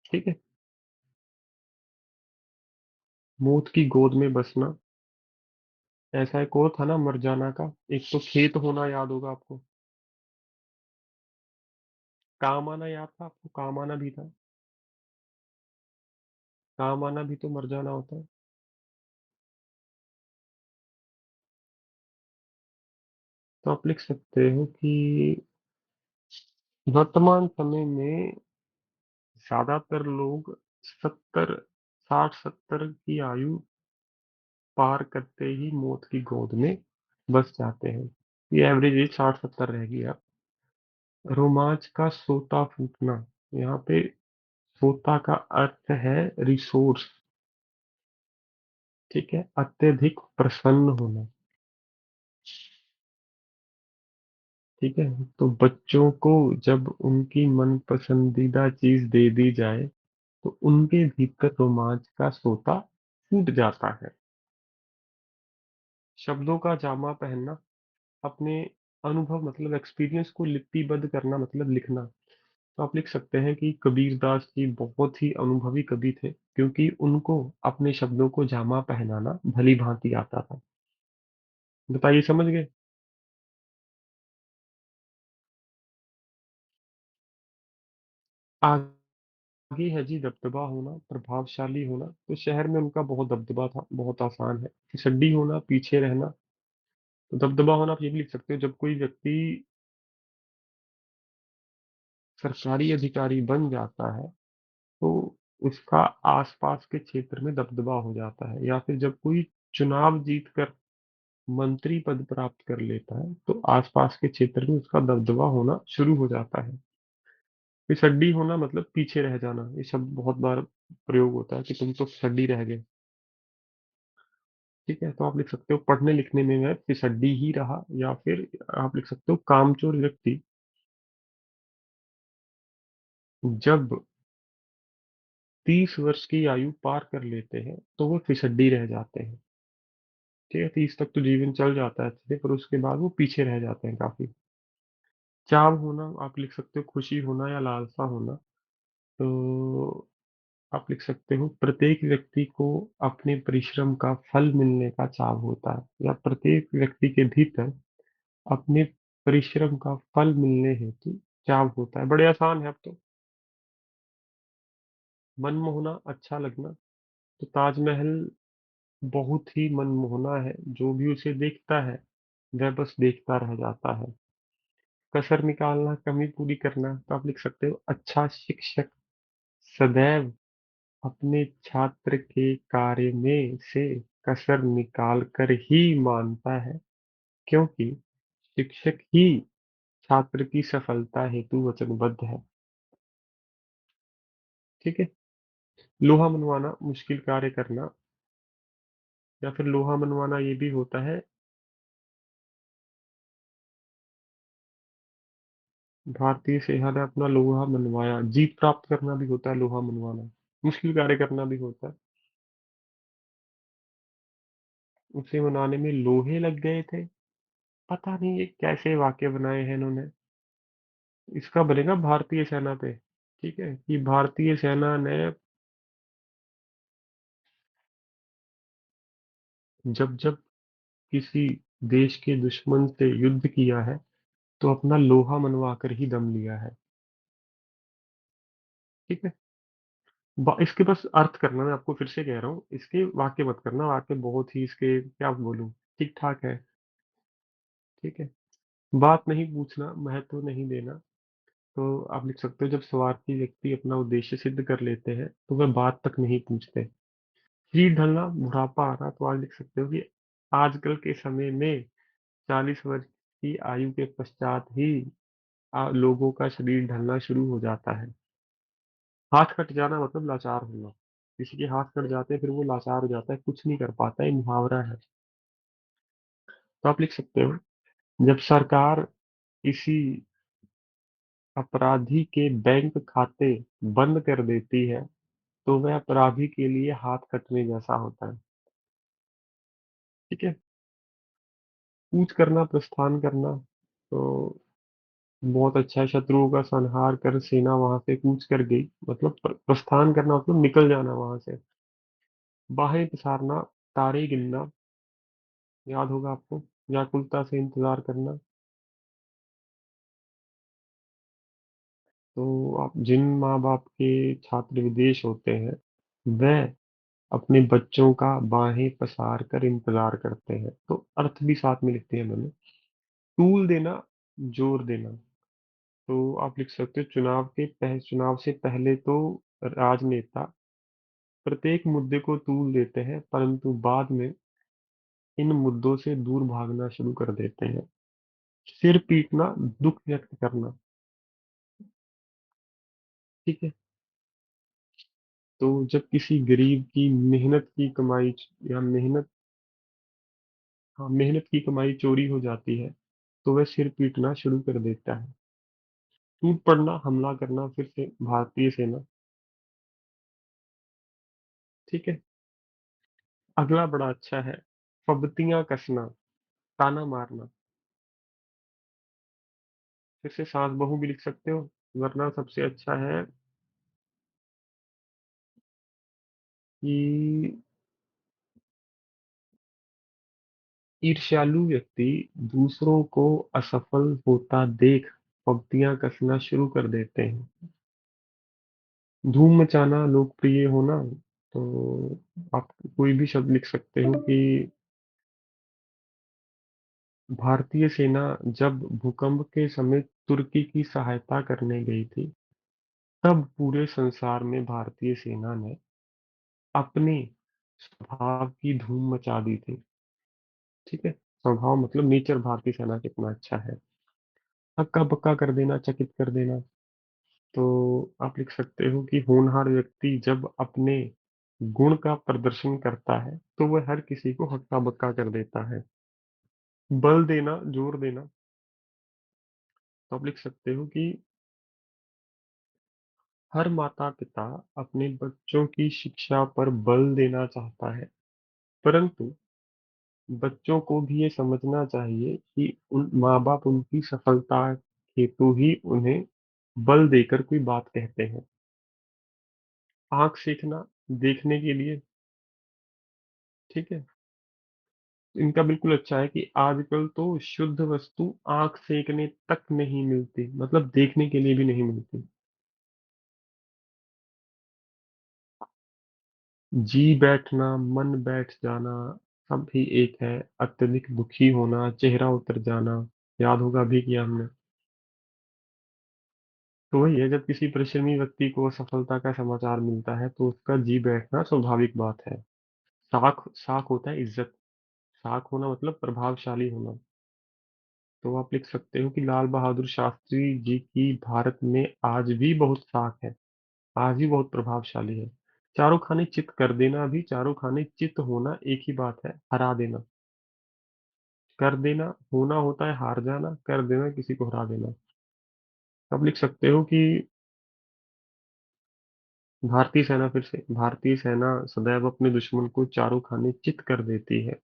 ठीक है। मौत की गोद में बसना, ऐसा एक और था ना मरजाना का। एक तो खेत होना याद होगा आपको। काम आना याद था आपको? काम आना भी था। काम आना भी तो मरजाना होता है। तो आप लिख सकते हो कि वर्तमान समय में ज्यादातर लोग 60 70 की आयु पार करते ही मौत की गोद में बस जाते हैं। ये एवरेज एज 60 70 रहेगी। अब रोमांच का सोता फूटना, यहाँ पे सोता का अर्थ है रिसोर्स। ठीक है। अत्यधिक प्रसन्न होना। ठीक है। तो बच्चों को जब उनकी मन पसंदीदा चीज दे दी जाए, तो उनके भीतर रोमांच का सोता फूट जाता है। शब्दों का जामा पहनना, अपने अनुभव मतलब एक्सपीरियंस को लिपिबद्ध करना मतलब लिखना। तो आप लिख सकते हैं कि कबीरदास जी बहुत ही अनुभवी कवि थे, क्योंकि उनको अपने शब्दों को जामा पहनाना भली भांति आता था। बताइए, समझ गए? आगे है जी दबदबा होना, प्रभावशाली होना। तो शहर में उनका बहुत दबदबा था, बहुत आसान है। फिसड्डी होना, पीछे रहना। तो दबदबा होना आप ये भी लिख सकते हो, जब कोई व्यक्ति सरकारी अधिकारी बन जाता है तो उसका आसपास के क्षेत्र में दबदबा हो जाता है, या फिर जब कोई चुनाव जीत कर मंत्री पद प्राप्त कर लेता है तो आसपास के क्षेत्र में उसका दबदबा होना शुरू हो जाता है। फिसड्डी होना मतलब पीछे रह जाना। ये शब्द बहुत बार प्रयोग होता है कि तुम तो फिसड्डी रह गए। ठीक है, तो आप लिख सकते हो पढ़ने लिखने में मैं फिसड्डी ही रहा, या फिर आप लिख सकते हो कामचोर व्यक्ति जब 30 वर्ष की आयु पार कर लेते हैं तो वो फिसड्डी रह जाते हैं। ठीक है, 30 तक तो जीवन चल जाता है अच्छे से, पर उसके बाद वो पीछे रह जाते हैं काफी। चाव होना आप लिख सकते हो खुशी होना या लालसा होना। तो आप लिख सकते हो प्रत्येक व्यक्ति को अपने परिश्रम का फल मिलने का चाव होता है, या प्रत्येक व्यक्ति के भीतर अपने परिश्रम का फल मिलने हेतु चाव होता है। बड़े आसान है अब तो। मनमोहना अच्छा लगना। तो ताजमहल बहुत ही मनमोहना है, जो भी उसे देखता है वह बस देखता रह जाता है। कसर निकालना, कमी पूरी करना। तो आप लिख सकते हो अच्छा शिक्षक सदैव अपने छात्र के कार्य में से कसर निकाल कर ही मानता है, क्योंकि शिक्षक ही छात्र की सफलता हेतु वचनबद्ध है। ठीक है। लोहा मनवाना मुश्किल कार्य करना, या फिर लोहा मनवाना ये भी होता है भारतीय सेना ने अपना लोहा मनवाया। जीत प्राप्त करना भी होता है लोहा मनवाना। मुश्किल कार्य करना भी होता है। उसे मनाने में लोहे लग गए थे। पता नहीं ये कैसे वाक्य बनाए हैं इन्होंने। इसका बनेगा भारतीय सेना पे। ठीक है, कि भारतीय सेना ने जब जब किसी देश के दुश्मन से युद्ध किया है तो अपना लोहा मनवा कर ही दम लिया है। ठीक है। इसके बस अर्थ करना, मैं आपको फिर से कह रहा हूँ, इसके वाक्य मत करना। वाक्य बहुत ही इसके क्या बोलूं, ठीक ठाक है। ठीक है। बात नहीं पूछना, महत्व नहीं देना। तो आप लिख सकते हो जब स्वार्थी व्यक्ति अपना उद्देश्य सिद्ध कर लेते हैं तो वह बात तक नहीं पूछते। शरीर ढलना, बुढ़ापा आना। तो आज लिख सकते हो कि आजकल के समय में 40 वर्ष की आयु के पश्चात ही लोगों का शरीर ढलना शुरू हो जाता है। हाथ कट जाना मतलब लाचार होना। किसी के हाथ कट जाते हैं फिर वो लाचार हो जाता है, कुछ नहीं कर पाता है, मुहावरा है। तो आप लिख सकते हो जब सरकार किसी अपराधी के बैंक खाते बंद कर देती है तो वह अपराधी के लिए हाथ कटने जैसा होता है। ठीक है। कूच करना, प्रस्थान करना। तो बहुत अच्छा है। शत्रुओं का संहार कर सेना वहां से कूच कर गई, मतलब प्रस्थान करना मतलब निकल जाना वहां से। बाहें पसारना, तारे गिनना। याद होगा आपको। व्याकुलता से इंतजार करना। तो आप जिन माँ बाप के छात्र विदेश होते हैं वह अपने बच्चों का बाहें पसार कर इंतजार करते हैं। तो अर्थ भी साथ में लिखते हैं मैंने। टूल देना, जोर देना। तो आप लिख सकते हो चुनाव से पहले तो राजनेता प्रत्येक मुद्दे को तूल देते हैं, परंतु बाद में इन मुद्दों से दूर भागना शुरू कर देते हैं। सिर पीटना, दुख व्यक्त करना। ठीक है। तो जब किसी गरीब की मेहनत की कमाई या मेहनत हाँ, मेहनत की कमाई चोरी हो जाती है तो वह सिर पीटना शुरू कर देता है। टूट पड़ना, हमला करना, फिर से भारतीय सेना। ठीक है। अगला बड़ा अच्छा है, फब्तियां कसना, ताना मारना। फिर से सास बहू भी लिख सकते हो, वरना सबसे अच्छा है कि ईर्ष्यालु व्यक्ति दूसरों को असफल होता देख पंक्तियां कसना शुरू कर देते हैं। धूम मचाना, लोकप्रिय होना। तो आप कोई भी शब्द लिख सकते हो कि भारतीय सेना जब भूकंप के समय तुर्की की सहायता करने गई थी, तब पूरे संसार में भारतीय सेना ने अपने स्वभाव की धूम मचा दी थी। ठीक है, स्वभाव मतलब नेचर भारतीय सेना कितना अच्छा है। हक्का बक्का कर देना, चकित कर देना। तो आप लिख सकते हो कि होनहार व्यक्ति जब अपने गुण का प्रदर्शन करता है तो वह हर किसी को हक्का बक्का कर देता है। बल देना, जोर देना। तो आप लिख सकते हो कि हर माता पिता अपने बच्चों की शिक्षा पर बल देना चाहता है, परंतु बच्चों को भी ये समझना चाहिए कि उन माँ बाप उनकी सफलता हेतु ही उन्हें बल देकर कोई बात कहते हैं। आंख सीखना, देखने के लिए। ठीक है, इनका बिल्कुल अच्छा है कि आजकल तो शुद्ध वस्तु आंख सेकने तक नहीं मिलती, मतलब देखने के लिए भी नहीं मिलती। जी बैठना, मन बैठ जाना, सब भी एक है। अत्यधिक दुखी होना, चेहरा उतर जाना, याद होगा अभी किया हमने। तो वही है, जब किसी परिश्रमी व्यक्ति को सफलता का समाचार मिलता है तो उसका जी बैठना स्वाभाविक बात है। साख साख होता है इज्जत। साख होना मतलब प्रभावशाली होना। तो आप लिख सकते हो कि लाल बहादुर शास्त्री जी की भारत में आज भी बहुत साख है, आज भी बहुत प्रभावशाली है। चारों खाने चित कर देना, भी चारों खाने चित होना एक ही बात है, हरा देना। कर देना होना होता है हार जाना, कर देना किसी को हरा देना। अब लिख सकते हो कि भारतीय सेना, फिर से भारतीय सेना सदैव अपने दुश्मन को चारों खाने चित कर देती है।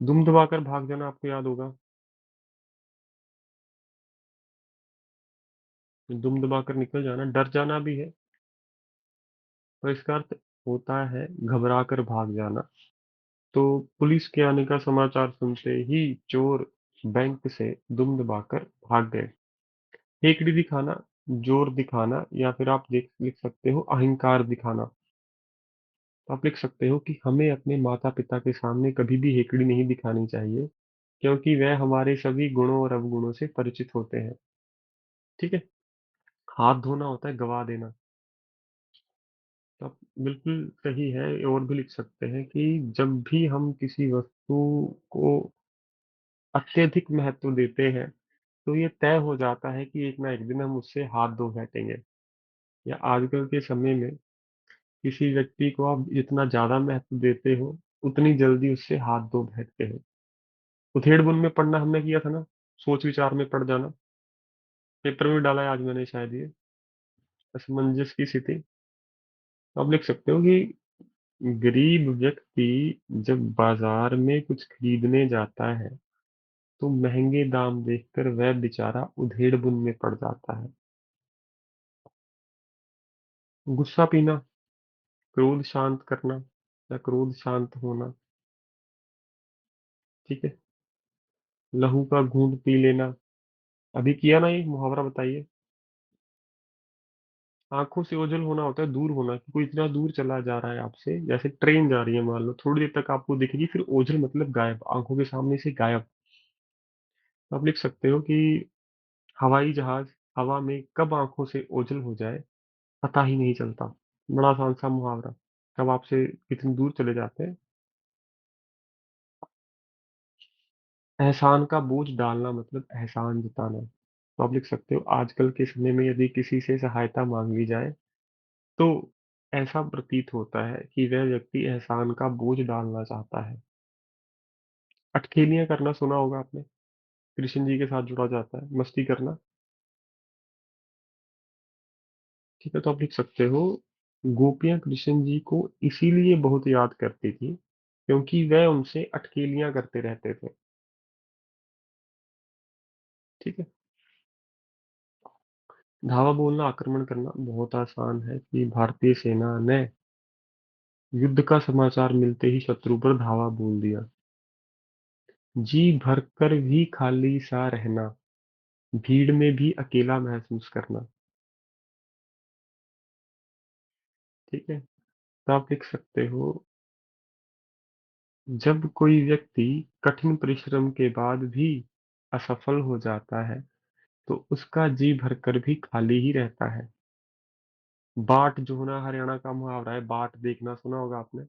दुम दबाकर भाग जाना आपको याद होगा। दुम दबाकर निकल जाना, डर जाना भी है, तो इसका अर्थ होता है घबरा कर भाग जाना। तो पुलिस के आने का समाचार सुनते ही चोर बैंक से दुम दबाकर भाग गए। हेकड़ी दिखाना, जोर दिखाना, या फिर आप लिख सकते हो अहंकार दिखाना। तो आप लिख सकते हो कि हमें अपने माता पिता के सामने कभी भी हेकड़ी नहीं दिखानी चाहिए, क्योंकि वह हमारे सभी गुणों और अवगुणों से परिचित होते हैं। ठीक है, हाथ धोना होता है गवा देना। तो आप बिल्कुल सही है। और भी लिख सकते हैं कि जब भी हम किसी वस्तु को अत्यधिक महत्व देते हैं तो ये तय हो जाता है कि एक ना एक दिन हम उससे हाथ धो बैठेंगे। या आजकल के समय में किसी व्यक्ति को आप जितना ज्यादा महत्व देते हो, उतनी जल्दी उससे हाथ धो बैठते हो। उधेड़ बुन में पढ़ना हमने किया था ना, सोच विचार में पड़ जाना। पेपर में डाला है आज मैंने शायद ये, असमंजस की स्थिति। तो आप लिख सकते हो कि गरीब व्यक्ति जब बाजार में कुछ खरीदने जाता है तो महंगे दाम देखकर वह बेचारा उधेड़ बुन में पड़ जाता है। गुस्सा पीना, क्रोध शांत करना, या क्रोध शांत होना। ठीक है, लहू का घूंट पी लेना, अभी किया ना ये मुहावरा, बताइए। आंखों से ओझल होना होता है दूर होना, कि कोई इतना दूर चला जा रहा है आपसे, जैसे ट्रेन जा रही है मान लो, थोड़ी देर तक आपको दिखेगी, फिर ओझल मतलब गायब, आंखों के सामने से गायब। तो आप लिख सकते हो कि हवाई जहाज हवा में कब आंखों से ओझल हो जाए पता ही नहीं चलता। बड़ा आसान सा मुहावरा, कब आपसे कितनी दूर चले जाते हैं। एहसान का बोझ डालना मतलब एहसान जताना। तो आप लिख सकते हो आजकल के समय में यदि किसी से सहायता मांगी जाए तो ऐसा प्रतीत होता है कि वह व्यक्ति एहसान का बोझ डालना चाहता है। अटखेलियां करना सुना होगा आपने, कृष्ण जी के साथ जुड़ा जाता है, मस्ती करना। ठीक है, तो आप लिख सकते हो गोपियां कृष्ण जी को इसीलिए बहुत याद करती थी क्योंकि वह उनसे अटखेलियां करते रहते थे। ठीक है, धावा बोलना आक्रमण करना बहुत आसान है कि भारतीय सेना ने युद्ध का समाचार मिलते ही शत्रु पर धावा बोल दिया। जी भरकर भी खाली सा रहना, भीड़ में भी अकेला महसूस करना। ठीक है, तो आप लिख सकते हो, जब कोई व्यक्ति कठिन परिश्रम के बाद भी असफल हो जाता है तो उसका जी भरकर भी खाली ही रहता है। बाट जो ना हरियाणा का मुहावरा है, बाट देखना सुना होगा आपने,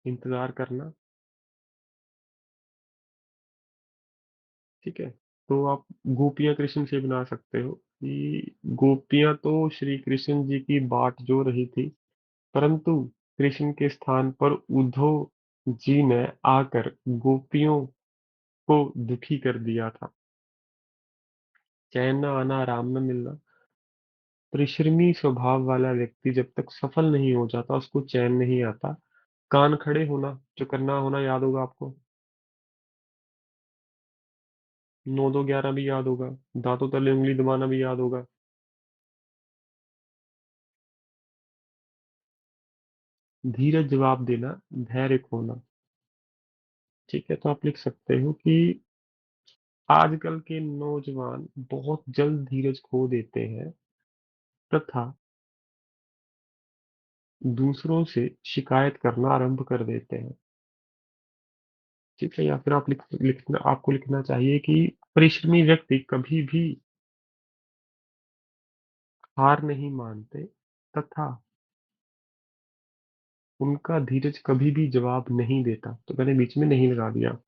इंतजार करना। ठीक है, तो आप गोपियां कृष्ण से बना सकते हो कि गोपियां तो श्री कृष्ण जी की बाट जो रही थी, परंतु कृष्ण के स्थान पर उद्धव जी ने आकर गोपियों को दुखी कर दिया था। चैन न आना, आराम न मिलना। परिश्रमी स्वभाव वाला व्यक्ति जब तक सफल नहीं हो जाता उसको चैन नहीं आता। कान खड़े होना, जो करना होना याद होगा आपको। नौ दो ग्यारह भी याद होगा। दांतों तले उंगली दबाना भी याद होगा। धीरज जवाब देना, धैर्य खोना। ठीक है, तो आप लिख सकते हो कि आजकल के नौजवान बहुत जल्द धीरज खो देते हैं तथा दूसरों से शिकायत करना आरंभ कर देते हैं। ठीक है, या फिर आप लिखना, आपको लिखना चाहिए कि परिश्रमी व्यक्ति कभी भी हार नहीं मानते तथा उनका धीरज कभी भी जवाब नहीं देता। तो मैंने बीच में नहीं लगा दिया।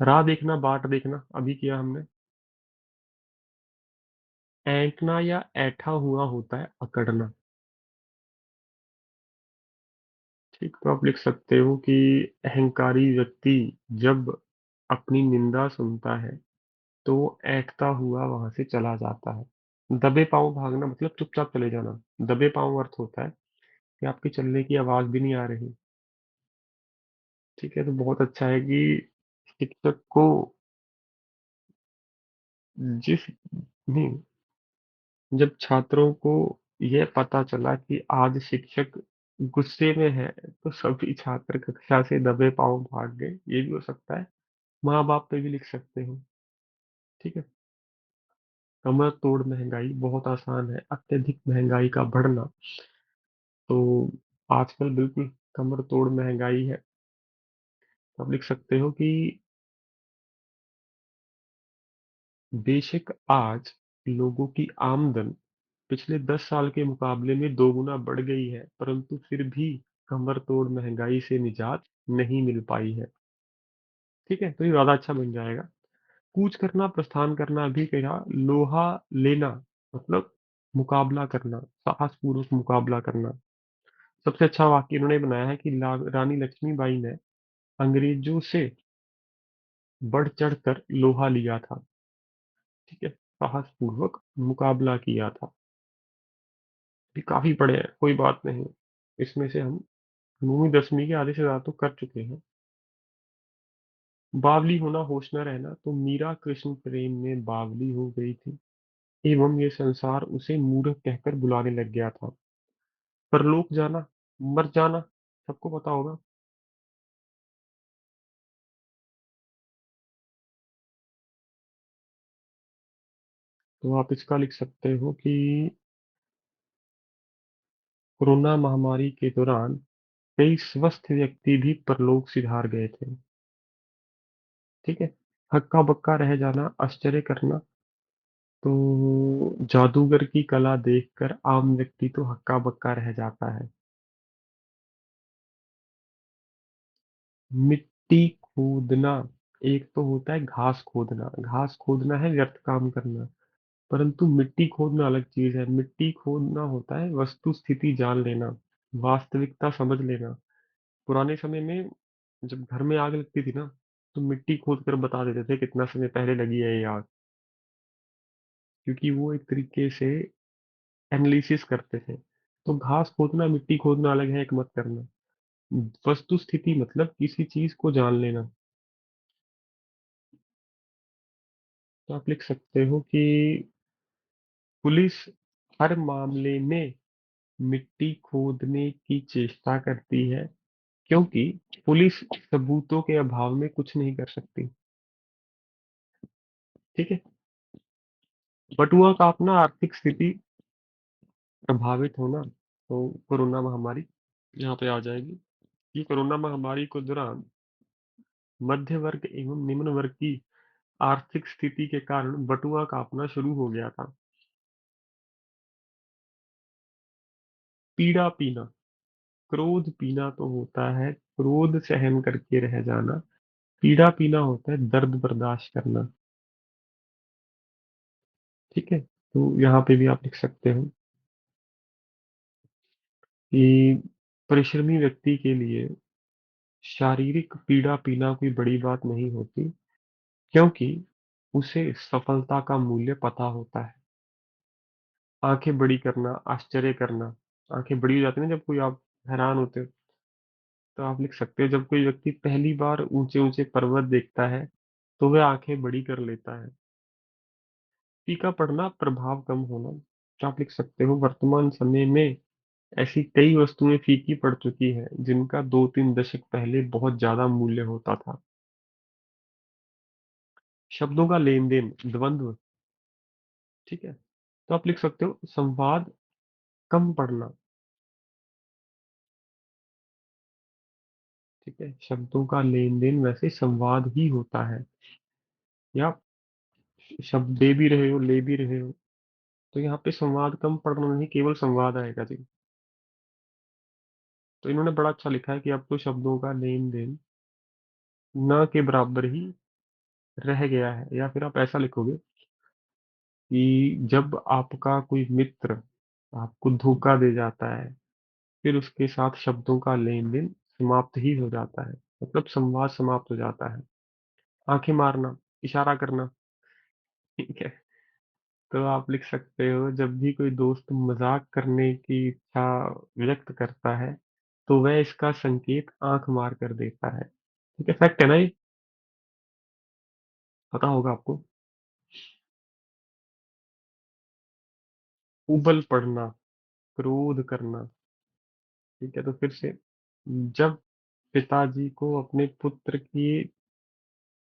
राह देखना, बाट देखना अभी किया हमने। ऐंठना या ऐठा हुआ होता है अकड़ना। ठीक, तो आप लिख सकते हो कि अहंकारी व्यक्ति जब अपनी निंदा सुनता है तो वो ऐंठता हुआ वहां से चला जाता है। दबे पांव भागना मतलब चुपचाप चले जाना। दबे पांव अर्थ होता है कि आपके चलने की आवाज भी नहीं आ रही। ठीक है, तो बहुत अच्छा है कि शिक्षक को जिस नहीं, जब छात्रों को यह पता चला कि आज शिक्षक गुस्से में है तो सभी छात्र कक्षा से दबे पांव भाग गए। ये भी हो सकता है। माँ बाप पे भी लिख सकते हो। ठीक है, कमर तोड़ महंगाई बहुत आसान है, अत्यधिक महंगाई का बढ़ना। तो आजकल बिल्कुल कमर तोड़ महंगाई है। तो आप लिख सकते हो कि बेशक आज लोगों की आमदन पिछले 10 साल के मुकाबले में दोगुना बढ़ गई है, परंतु फिर भी कमर तोड़ महंगाई से निजात नहीं मिल पाई है। ठीक है, तो ये ज्यादा अच्छा बन जाएगा। कूच करना, प्रस्थान करना भी कहा। लोहा लेना मतलब मुकाबला करना, साहसपूर्वक मुकाबला करना। सबसे अच्छा वाक्य इन्होंने बनाया है कि रानी लक्ष्मीबाई ने अंग्रेजों से बढ़ चढ़ कर लोहा लिया था। ठीक है, साहसपूर्वक मुकाबला किया था। ये काफी पढ़े हैं, कोई बात नहीं। इसमें से हम 9वीं 10वीं के आधे से ज्यादा तो कर चुके हैं। बावली होना, होश न रहना। तो मीरा कृष्ण प्रेम में बावली हो गई थी एवं ये संसार उसे मूर्ख कहकर बुलाने लग गया था। परलोक जाना, मर जाना, सबको पता होगा। तो आप इसका लिख सकते हो कि कोरोना महामारी के दौरान कई स्वस्थ व्यक्ति भी परलोक सिधार गए थे। ठीक है, हक्का बक्का रह जाना, आश्चर्य करना। तो जादूगर की कला देखकर आम व्यक्ति तो हक्का बक्का रह जाता है। मिट्टी खोदना, एक तो होता है घास खोदना। घास खोदना है व्यर्थ काम करना, परंतु मिट्टी खोदना अलग चीज है। मिट्टी खोदना होता है वस्तु स्थिति जान लेना, वास्तविकता समझ लेना। पुराने समय में जब घर में आग लगती थी ना, तो मिट्टी खोद कर बता देते थे कितना समय पहले लगी है ये आग, क्योंकि वो एक तरीके से एनालिसिस करते थे। तो घास खोदना, मिट्टी खोदना अलग है, एक मत करना। वस्तु स्थिति मतलब किसी चीज को जान लेना। तो आप लिख सकते हो कि पुलिस हर मामले में मिट्टी खोदने की चेष्टा करती है, क्योंकि पुलिस सबूतों के अभाव में कुछ नहीं कर सकती। ठीक है। बटुआ का अपना आर्थिक स्थिति प्रभावित होना, तो कोरोना महामारी यहाँ पे आ जाएगी। ये कोरोना महामारी के दौरान मध्य वर्ग एवं निम्न वर्ग की आर्थिक स्थिति के कारण बटुआ कांपना शुरू हो गया था। पीड़ा पीना, क्रोध पीना तो होता है क्रोध सहन करके रह जाना, पीड़ा पीना होता है दर्द बर्दाश्त करना। ठीक है, तो यहाँ पे भी आप लिख सकते हो कि परिश्रमी व्यक्ति के लिए शारीरिक पीड़ा पीना कोई बड़ी बात नहीं होती, क्योंकि उसे सफलता का मूल्य पता होता है। आंखें बड़ी करना, आश्चर्य करना, आंखें बड़ी हो जाती है ना जब कोई आप हैरान होते हो, तो आप लिख सकते हो जब कोई व्यक्ति पहली बार ऊंचे ऊंचे पर्वत देखता है तो वह आंखें बड़ी कर लेता है। फीका पड़ना, प्रभाव कम होना, तो आप लिख सकते हो वर्तमान समय में ऐसी कई वस्तुएं फीकी पड़ चुकी हैं जिनका 2-3 दशक पहले बहुत ज्यादा मूल्य होता था। शब्दों का लेन देन, द्वंद्व। ठीक है, तो आप लिख सकते हो संवाद कम पढ़ना। ठीक है, शब्दों का लेन देन वैसे संवाद ही होता है, या शब्द दे भी रहे हो ले भी रहे हो, तो यहाँ पे संवाद कम पढ़ना नहीं, केवल संवाद आएगा जी। तो इन्होंने बड़ा अच्छा लिखा है कि अब तो शब्दों का लेन देन न के बराबर ही रह गया है, या फिर आप ऐसा लिखोगे कि जब आपका कोई मित्र आपको धोखा दे जाता है, फिर उसके साथ शब्दों का लेन देन समाप्त ही हो जाता है, मतलब संवाद समाप्त हो जाता है। आंखें मारना, इशारा करना। ठीक है, तो आप लिख सकते हो जब भी कोई दोस्त मजाक करने की इच्छा व्यक्त करता है तो वह इसका संकेत आंख मार कर देता है। ठीक है, फैक्ट है ना ये, पता होगा आपको। उबल पड़ना, क्रोध करना। ठीक है, तो फिर से जब पिताजी को अपने पुत्र की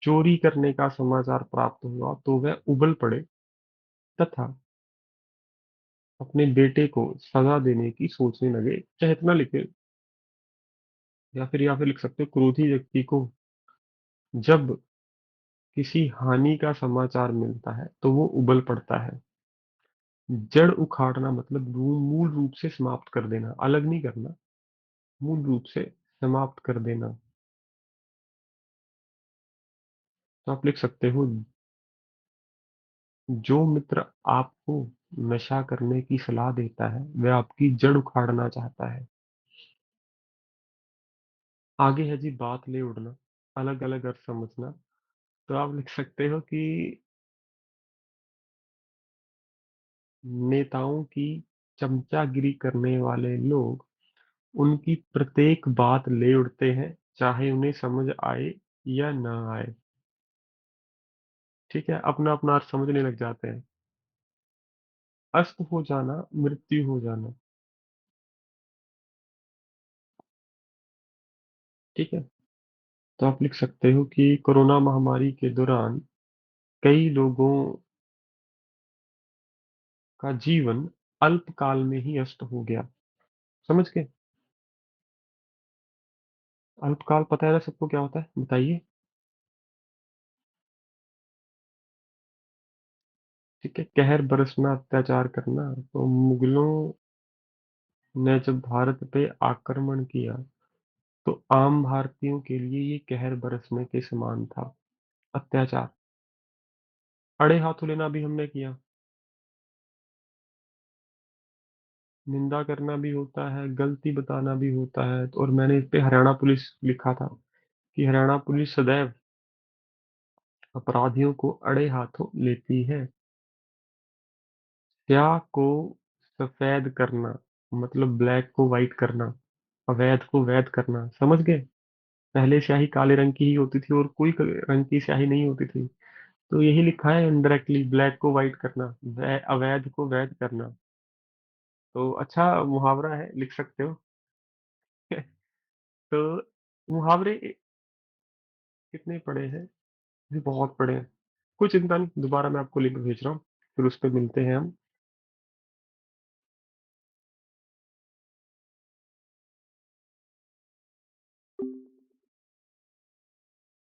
चोरी करने का समाचार प्राप्त हुआ तो वह उबल पड़े तथा अपने बेटे को सजा देने की सोचने लगे, चाहे इतना लिखे। या फिर लिख सकते हो क्रोधी व्यक्ति को जब किसी हानि का समाचार मिलता है तो वो उबल पड़ता है। जड़ उखाड़ना मतलब मूल रूप से समाप्त कर देना, अलग नहीं करना, मूल रूप से समाप्त कर देना। तो आप लिख सकते हो जो मित्र आपको नशा करने की सलाह देता है वह आपकी जड़ उखाड़ना चाहता है। आगे है जी बात ले उड़ना, अलग अलग अर्थ समझना। तो आप लिख सकते हो कि नेताओं की चमचागिरी करने वाले लोग उनकी प्रत्येक बात ले उड़ते हैं, चाहे उन्हें समझ आए या ना आए। ठीक है, अपना अपना अर्थ समझने लग जाते हैं। अस्त हो जाना, मृत्यु हो जाना। ठीक है, तो आप लिख सकते हो कि कोरोना महामारी के दौरान कई लोगों का जीवन अल्पकाल में ही अस्त हो गया। समझ गए? अल्पकाल पता है ना सबको क्या होता है, बताइए। ठीक है, कहर बरसना, अत्याचार करना। तो मुगलों ने जब भारत पे आक्रमण किया तो आम भारतीयों के लिए ये कहर बरसने के समान था, अत्याचार। अड़े हाथों लेना भी हमने किया, निंदा करना भी होता है, गलती बताना भी होता है। और मैंने इस पे हरियाणा पुलिस लिखा था कि हरियाणा पुलिस सदैव अपराधियों को अड़े हाथों लेती है। स्याह को सफेद करना मतलब ब्लैक को व्हाइट करना, अवैध को वैध करना। समझ गए? पहले स्याही काले रंग की ही होती थी और कोई रंग की स्याही नहीं होती थी। तो यही लिखा है इनडायरेक्टली, ब्लैक को व्हाइट करना, अवैध को वैध करना। तो अच्छा मुहावरा है, लिख सकते हो। तो मुहावरे कितने पढ़े हैं? भी बहुत पढ़े हैं। कोई चिंता नहीं, दोबारा मैं आपको लिंक भेज रहा हूँ, फिर उस पे मिलते हैं हम।